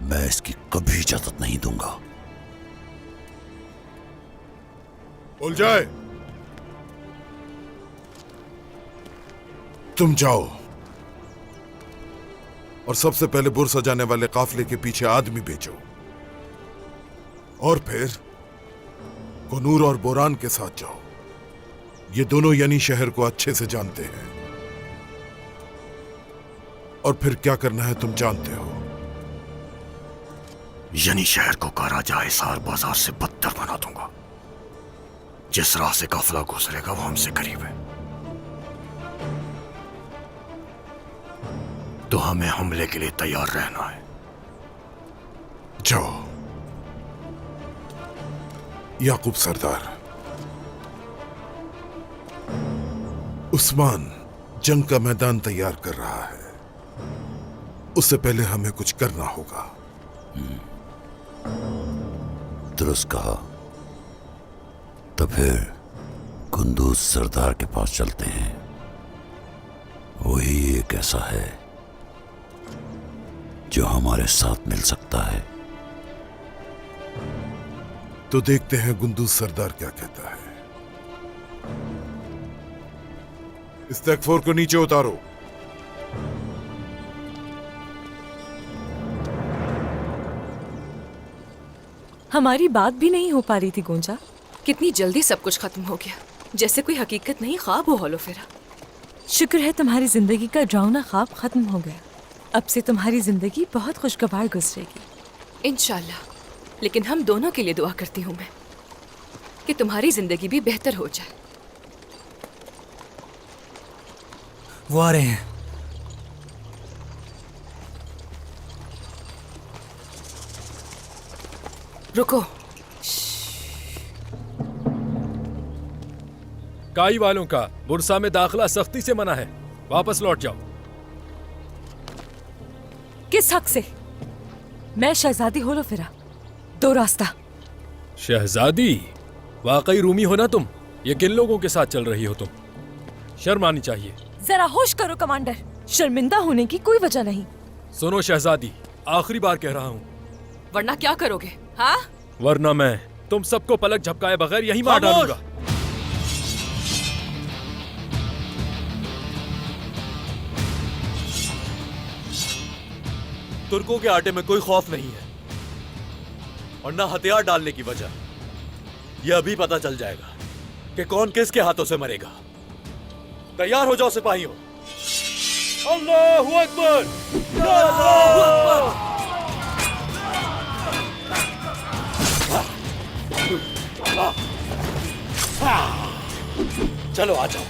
[SPEAKER 8] मैं इसकी कभी इजाजत नहीं दूंगा।
[SPEAKER 4] उलझाए, तुम जाओ और सबसे पहले बुरसा जाने वाले काफिले के पीछे आदमी भेजो, और फिर कोनूर और बोरान के साथ जाओ। ये दोनों यानी शहर को अच्छे से जानते हैं, और फिर क्या करना है तुम जानते हो।
[SPEAKER 11] यानी शहर को काराजा हिसार बाजार से बदतर बना दूंगा। जिस राह से काफिला गुजरेगा वो हमसे करीब है, तो हमें हमले के लिए तैयार रहना है।
[SPEAKER 4] जाओ। याकूब सरदार, उस्मान जंग का मैदान तैयार कर रहा है, उससे पहले हमें कुछ करना होगा।
[SPEAKER 8] दुरुस्त कहा। तो फिर कुंदूज सरदार के पास चलते हैं। वही एक ऐसा है जो हमारे साथ मिल सकता है।
[SPEAKER 4] तो देखते हैं कुंदूज सरदार क्या कहता है। इस तकफोर को नीचे उतारो।
[SPEAKER 13] हमारी बात भी नहीं हो पा रही थी गोंजा।
[SPEAKER 12] कितनी जल्दी सब कुछ खत्म हो गया, जैसे कोई हकीकत नहीं ख्वाब हो हौलो फेरा।
[SPEAKER 13] शुक्र है तुम्हारी जिंदगी का डरावना ख्वाब खत्म हो गया। अब से तुम्हारी जिंदगी बहुत खुशगवार गुजरेगी
[SPEAKER 12] इंशाल्लाह। लेकिन हम दोनों के लिए दुआ करती हूँ मैं कि तुम्हारी जिंदगी भी बेहतर हो जाए।
[SPEAKER 3] वो आ रहे हैं।
[SPEAKER 12] रुको।
[SPEAKER 9] काई वालों का बुरसा में दाखिला सख्ती से मना है, वापस लौट जाओ।
[SPEAKER 13] किस हक से? मैं शहजादी होलो फिरा, दो रास्ता।
[SPEAKER 9] शहजादी? वाकई रूमी हो ना तुम? ये किन लोगों के साथ चल रही हो तुम? शर्म आनी चाहिए।
[SPEAKER 13] जरा होश करो कमांडर, शर्मिंदा होने की कोई वजह नहीं।
[SPEAKER 9] सुनो शहजादी, आखिरी बार कह रहा हूँ।
[SPEAKER 12] वरना क्या करोगे? हाँ?
[SPEAKER 9] वरना मैं तुम सबको पलक झपकाए बगैर यहीं मार डालूंगा।
[SPEAKER 2] तुर्कों के आटे में कोई खौफ नहीं है और ना हथियार डालने की वजह। यह अभी पता चल जाएगा कि कौन किसके हाथों से मरेगा। तैयार हो जाओ सिपाहियों। अल्लाहू अकबर! अल्लाहू अकबर! चलो आ जाओ।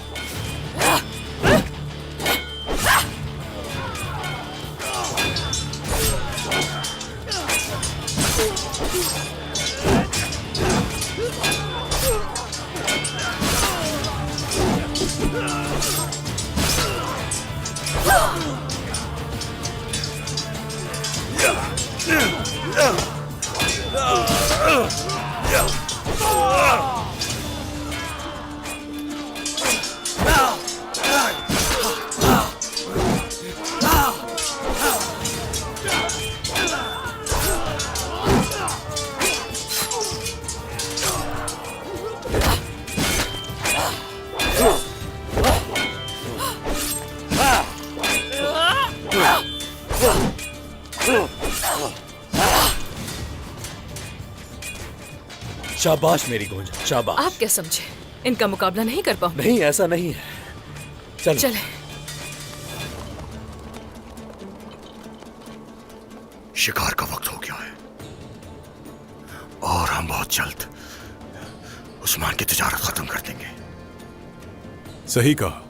[SPEAKER 2] शाबाश मेरी गोंजा, शाबाश।
[SPEAKER 12] आप क्या समझे? इनका मुकाबला नहीं कर पाऊंगी।
[SPEAKER 2] नहीं, ऐसा नहीं है। चलो
[SPEAKER 12] चले।
[SPEAKER 11] शिकार का वक्त हो गया है। हम बहुत जल्द उस्मान की तिजारत खत्म कर देंगे।
[SPEAKER 14] सही कहा,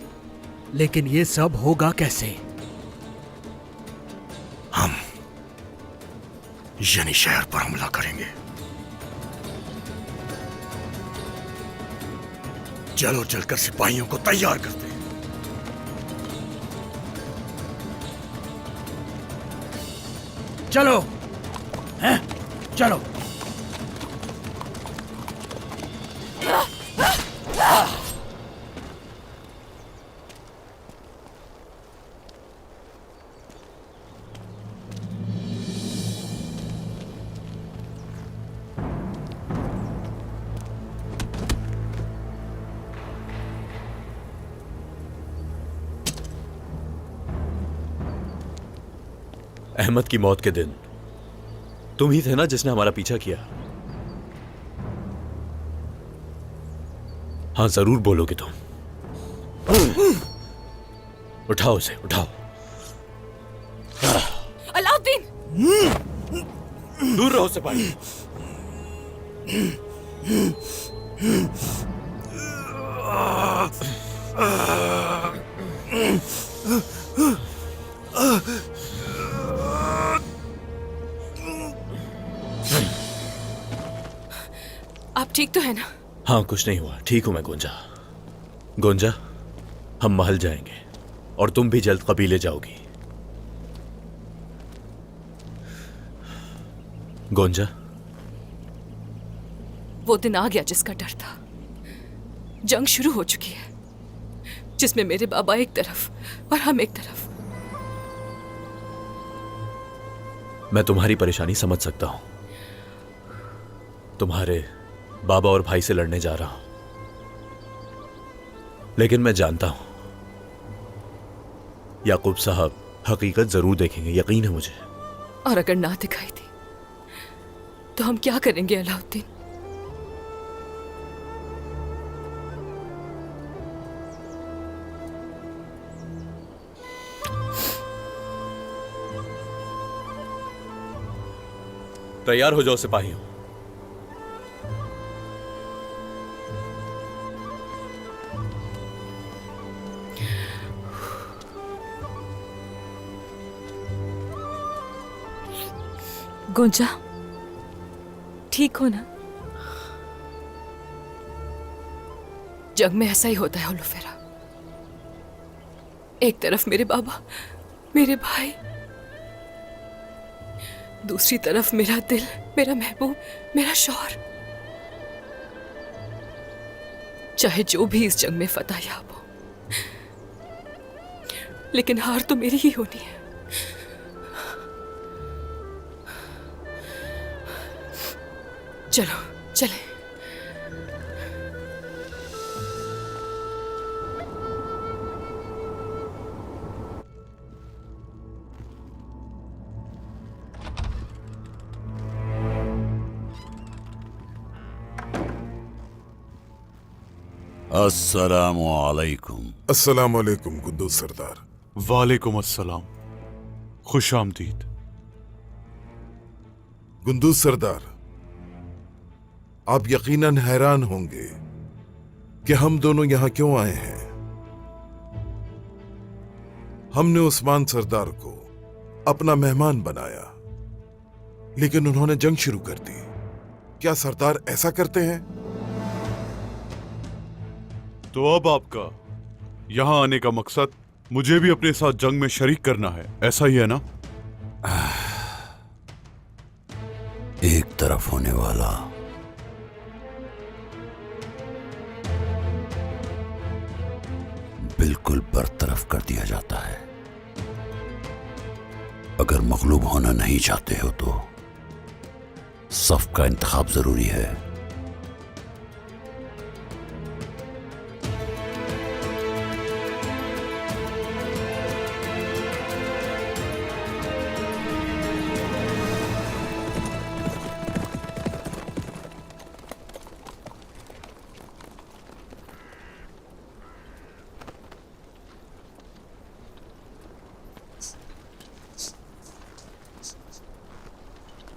[SPEAKER 14] लेकिन ये सब होगा कैसे?
[SPEAKER 11] हम यानी शहर पर हमला करेंगे। चलो चलकर सिपाहियों को तैयार करते हैं।
[SPEAKER 14] चलो, हैं? चलो।
[SPEAKER 2] अहमद की मौत के दिन तुम ही थे ना जिसने हमारा पीछा किया? हाँ, जरूर बोलोगे तुम। उठाओ उसे, उठाओ।
[SPEAKER 12] अलाउद्दीन!
[SPEAKER 2] दूर रहो सिपाही।
[SPEAKER 12] आप ठीक तो है ना?
[SPEAKER 2] हाँ, कुछ नहीं हुआ, ठीक हूं मैं गुंजा। गुंजा, हम महल जाएंगे और तुम भी जल्द कबीले जाओगी। गुंजा,
[SPEAKER 12] वो दिन आ गया जिसका डर था। जंग शुरू हो चुकी है, जिसमें मेरे बाबा एक तरफ और हम एक तरफ।
[SPEAKER 2] मैं तुम्हारी परेशानी समझ सकता हूं। तुम्हारे बाबा और भाई से लड़ने जा रहा हूं, लेकिन मैं जानता हूं याकूब साहब हकीकत जरूर देखेंगे, यकीन है मुझे।
[SPEAKER 12] और अगर ना दिखाई दी तो हम क्या करेंगे अलाउद्दीन?
[SPEAKER 2] तैयार हो जाओ सिपाहियों।
[SPEAKER 13] गुंजा, ठीक हो ना?
[SPEAKER 12] जंग में ऐसा ही होता है उलुफेरा। एक तरफ मेरे बाबा, मेरे भाई, दूसरी तरफ मेरा दिल, मेरा महबूब, मेरा शौहर। चाहे जो भी इस जंग में फतह याब हो, लेकिन हार तो मेरी ही होनी है। चलो चले।
[SPEAKER 8] अस्सलामुअलैकुम।
[SPEAKER 4] अस्सलामुअलैकुम कुद्दूस सरदार।
[SPEAKER 17] वालेकुम अस्सलाम, खुश आमदीद।
[SPEAKER 4] कुद्दूस सरदार, आप यकीनन हैरान होंगे कि हम दोनों यहां क्यों आए हैं। हमने उस्मान सरदार को अपना मेहमान बनाया, लेकिन उन्होंने जंग शुरू कर दी। क्या सरदार ऐसा करते हैं?
[SPEAKER 17] तो अब आपका यहां आने का मकसद मुझे भी अपने साथ जंग में शरीक करना है, ऐसा ही है ना?
[SPEAKER 8] एक तरफ होने वाला बिल्कुल बरतरफ कर दिया जाता है। अगर मगलूब होना नहीं चाहते हो तो सफ का इंतखाब जरूरी है।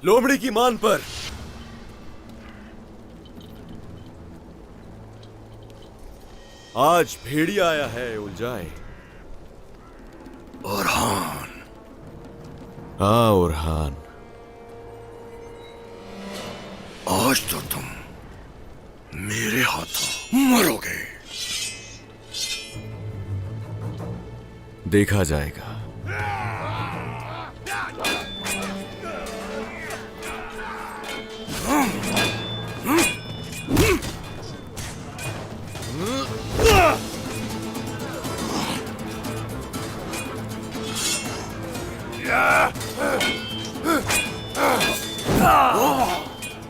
[SPEAKER 2] लोमड़ी की मान पर
[SPEAKER 1] आज भेड़िया आया है उलझाए।
[SPEAKER 11] ओरहान।
[SPEAKER 1] हाँ ओरहान,
[SPEAKER 11] आज तो तुम मेरे हाथों मरोगे।
[SPEAKER 1] देखा जाएगा।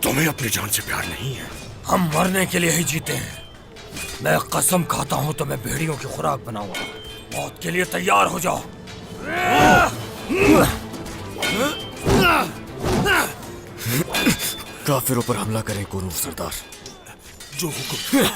[SPEAKER 11] तुम्हें अपनी जान से प्यार नहीं है?
[SPEAKER 3] हम मरने के लिए ही जीते हैं। मैं कसम खाता हूं तो मैं भेड़ियों की खुराक बनाऊंगा। मौत के लिए तैयार हो जाओ।
[SPEAKER 1] काफिरों पर हमला करें कोनूर सरदार।
[SPEAKER 11] जो हुक्म।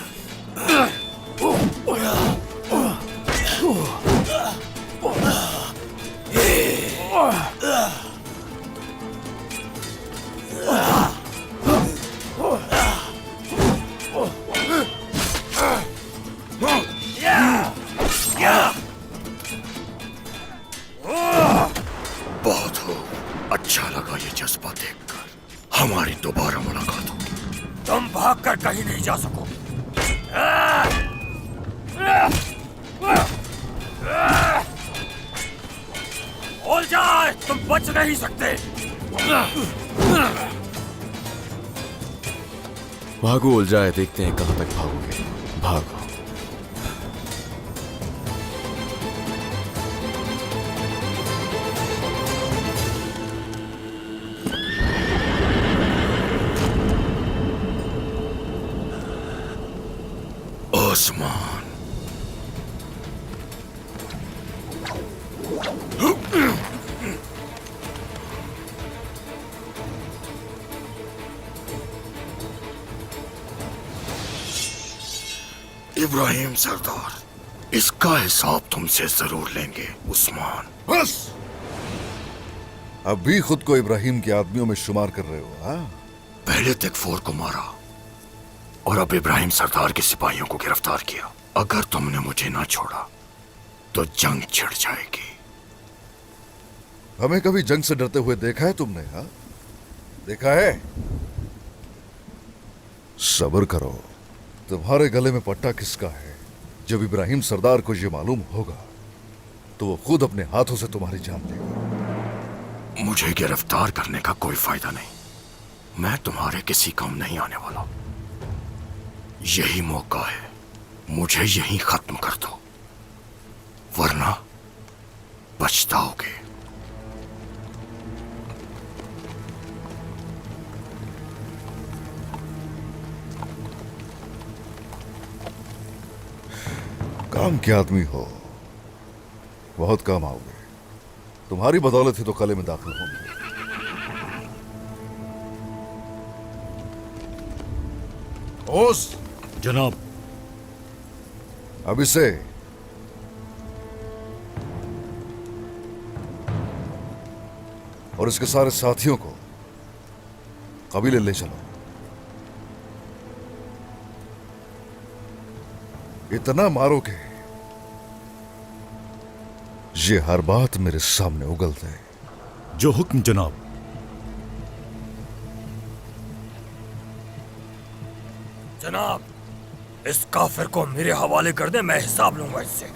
[SPEAKER 11] बहुत हो, अच्छा लगा ये जज्बा देखकर। हमारी दोबारा मुलाकात होगी।
[SPEAKER 3] तुम भागकर कहीं नहीं जा सकोगे। बोल जाए, तुम बच नहीं सकते।
[SPEAKER 1] भागो उलझाए, देखते हैं कहां तक भागोगे। भागो।
[SPEAKER 11] ओस्मान। इब्राहिम सरदार, इसका हिसाब तुमसे जरूर लेंगे उस्मान।
[SPEAKER 5] बस अब भी खुद को इब्राहिम के आदमियों में शुमार कर रहे हो? हाँ,
[SPEAKER 11] पहले तकफूर को मारा और अब इब्राहिम सरदार के सिपाहियों को गिरफ्तार किया। अगर तुमने मुझे ना छोड़ा तो जंग छिड़ जाएगी।
[SPEAKER 5] हमें कभी जंग से डरते हुए देखा है तुमने? हाँ, देखा है? सब्र करो। तुम्हारे गले में पट्टा किसका है? जब इब्राहिम सरदार को यह मालूम होगा तो वो खुद अपने हाथों से तुम्हारी जान लेगा।
[SPEAKER 11] मुझे गिरफ्तार करने का कोई फायदा नहीं। मैं तुम्हारे किसी काम नहीं आने वाला। यही मौका है, मुझे यहीं खत्म कर दो, वरना पछताओगे।
[SPEAKER 5] काम के आदमी हो, बहुत काम आओगे। तुम्हारी बदौलत ही तो कले में दाखिल होंगे। ओस
[SPEAKER 15] जनाब।
[SPEAKER 5] अब इसे और इसके सारे साथियों को कबीले ले चलो। इतना मारोगे ये हर बात मेरे सामने उगल दे।
[SPEAKER 15] जो हुक्म जनाब।
[SPEAKER 3] जनाब, इस काफिर को मेरे हवाले कर दे, मैं हिसाब लूंगा इससे।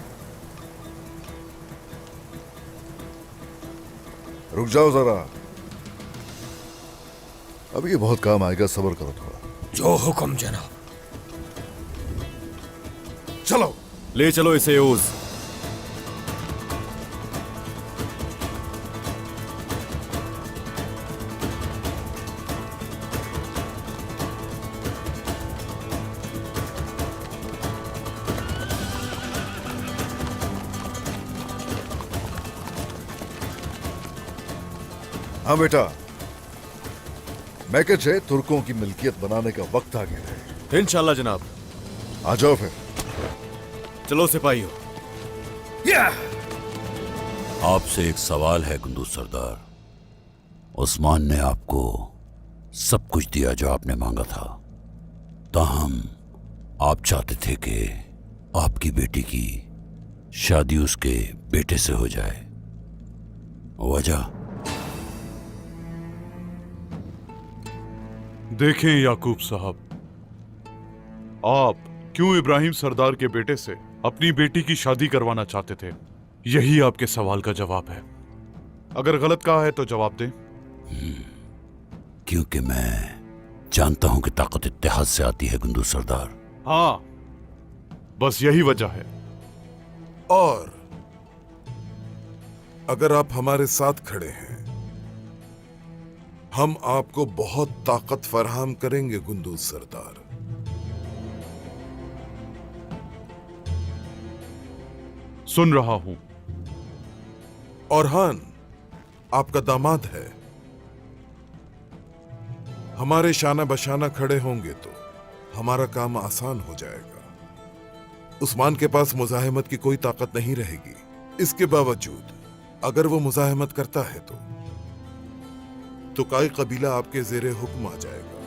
[SPEAKER 5] रुक जाओ जरा, अब ये बहुत काम आएगा, सब्र करो थोड़ा।
[SPEAKER 3] जो हुक्म जनाब।
[SPEAKER 5] चलो,
[SPEAKER 1] ले चलो इसे ओज।
[SPEAKER 5] हाँ बेटा, मैकेज है, तुर्कों की मिल्कियत बनाने का वक्त आ गया है।
[SPEAKER 1] इंशाल्लाह जनाब।
[SPEAKER 5] आ जाओ फिर।
[SPEAKER 1] चलो सिपाहियों।
[SPEAKER 8] आपसे एक सवाल है कुंदूज सरदार। उस्मान ने आपको सब कुछ दिया जो आपने मांगा था, ताहम आप चाहते थे कि आपकी बेटी की शादी उसके बेटे से हो जाए। वजह
[SPEAKER 17] देखें याकूब साहब, आप क्यों इब्राहिम सरदार के बेटे से अपनी बेटी की शादी करवाना चाहते थे? यही आपके सवाल का जवाब है। अगर गलत कहा है तो जवाब दें।
[SPEAKER 8] क्योंकि मैं जानता हूं कि ताकत इत्तेहाद से आती है गुंदू सरदार।
[SPEAKER 17] हाँ, बस यही वजह है।
[SPEAKER 4] और अगर आप हमारे साथ खड़े हैं, हम आपको बहुत ताकत फराहम करेंगे गुंदू सरदार।
[SPEAKER 17] सुन रहा हूं।
[SPEAKER 4] औरहान आपका दामाद है। हमारे शाना बशाना खड़े होंगे तो हमारा काम आसान हो जाएगा। उस्मान के पास मुजाहिमत की कोई ताकत नहीं रहेगी। इसके बावजूद अगर वो मुजाहिमत करता है तो काई कबीला आपके जेरे हुक्म आ जाएगा।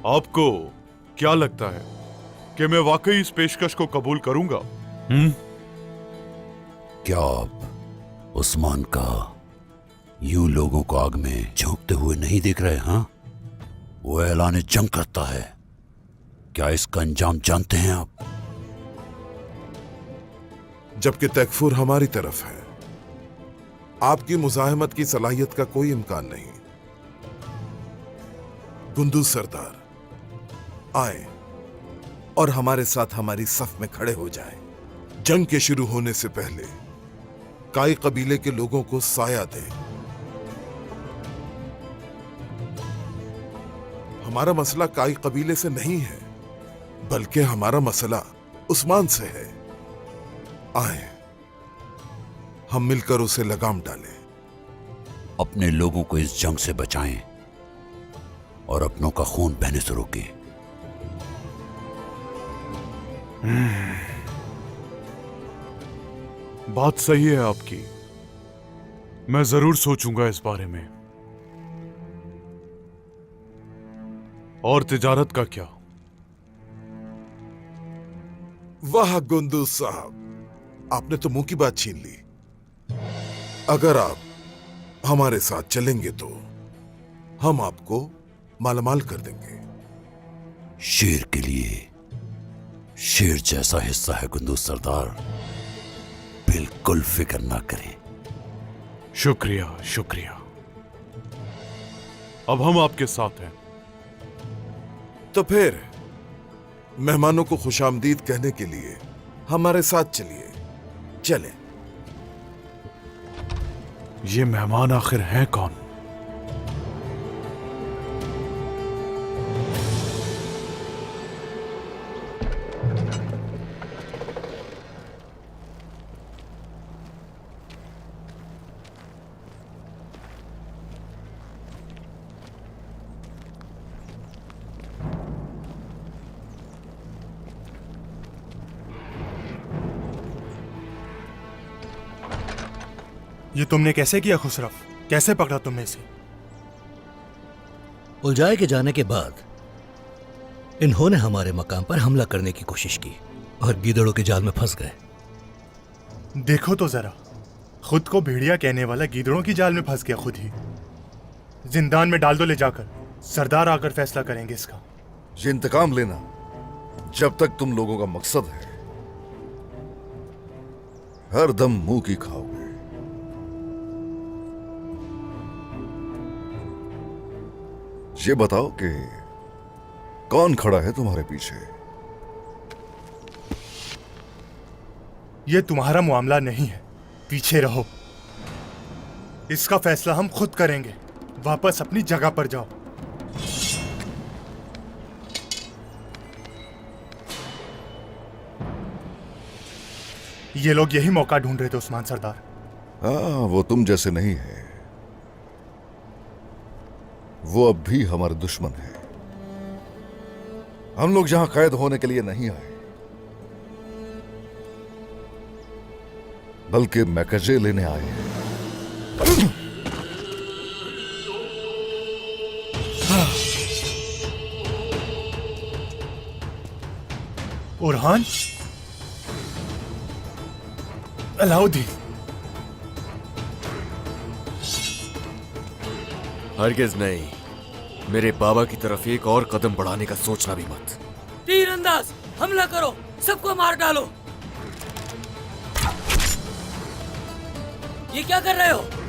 [SPEAKER 17] आपको क्या लगता है कि मैं वाकई इस पेशकश को कबूल करूंगा?
[SPEAKER 8] क्या आप उस्मान का यूं लोगों को आग में झोंकते हुए नहीं देख रहे? हाँ, वो ऐलान जंग करता है। क्या इसका अंजाम जानते हैं आप?
[SPEAKER 4] जबकि तकफुर हमारी तरफ है, आपकी मुजाहिमत की सलाहियत का कोई इम्कान नहीं। गुंदू सरदार आए और हमारे साथ हमारी सफ में खड़े हो जाएं। जंग के शुरू होने से पहले काई कबीले के लोगों को साया दें। हमारा मसला काई कबीले से नहीं है, बल्कि हमारा मसला उस्मान से है। आए, हम मिलकर उसे लगाम डालें।
[SPEAKER 8] अपने लोगों को इस जंग से बचाएं और अपनों का खून बहने से रोकें।
[SPEAKER 17] बात सही है आपकी। मैं जरूर सोचूंगा इस बारे में। और तिजारत का क्या?
[SPEAKER 4] वाह गुंदू साहब, आपने तो मुंह की बात छीन ली। अगर आप हमारे साथ चलेंगे तो हम आपको मालामाल कर देंगे।
[SPEAKER 8] शेर के लिए शेर जैसा हिस्सा है गुंदू सरदार, बिल्कुल फिक्र ना करें।
[SPEAKER 17] शुक्रिया, शुक्रिया। अब हम आपके साथ हैं।
[SPEAKER 4] तो फिर मेहमानों को खुशामदीद कहने के लिए हमारे साथ चलिए। चलें।
[SPEAKER 17] ये मेहमान आखिर हैं कौन?
[SPEAKER 10] ये तुमने कैसे किया खुसरफ? कैसे पकड़ा तुमने इसे?
[SPEAKER 3] उलझाए के जाने के बाद इन्होंने हमारे मकाम पर हमला करने की कोशिश की और गीदड़ों के जाल में फंस गए।
[SPEAKER 10] देखो तो जरा, खुद को भेड़िया कहने वाला गीदड़ों की जाल में फंस गया खुद ही। जिंदान में डाल दो ले जाकर, सरदार आकर फैसला करेंगे इसका।
[SPEAKER 5] ये इंतकाम लेना जब तक तुम लोगों का मकसद है, हर दम मुंह की खाओगे। ये बताओ कि कौन खड़ा है तुम्हारे पीछे?
[SPEAKER 10] ये तुम्हारा मामला नहीं है, पीछे रहो। इसका फैसला हम खुद करेंगे। वापस अपनी जगह पर जाओ। ये लोग यही मौका ढूंढ रहे थे उस्मान सरदार।
[SPEAKER 5] हाँ, वो तुम जैसे नहीं है। वो अब भी हमारे दुश्मन है। हम लोग यहां कैद होने के लिए नहीं आए, बल्कि मैकजे लेने आए हैं।
[SPEAKER 10] उरहान, अलाउद्दीन।
[SPEAKER 1] हरगिज नहीं। मेरे बाबा की तरफ एक और कदम बढ़ाने का सोचना भी मत।
[SPEAKER 19] तीरंदाज, हमला करो, सबको मार डालो। ये क्या कर रहे हो?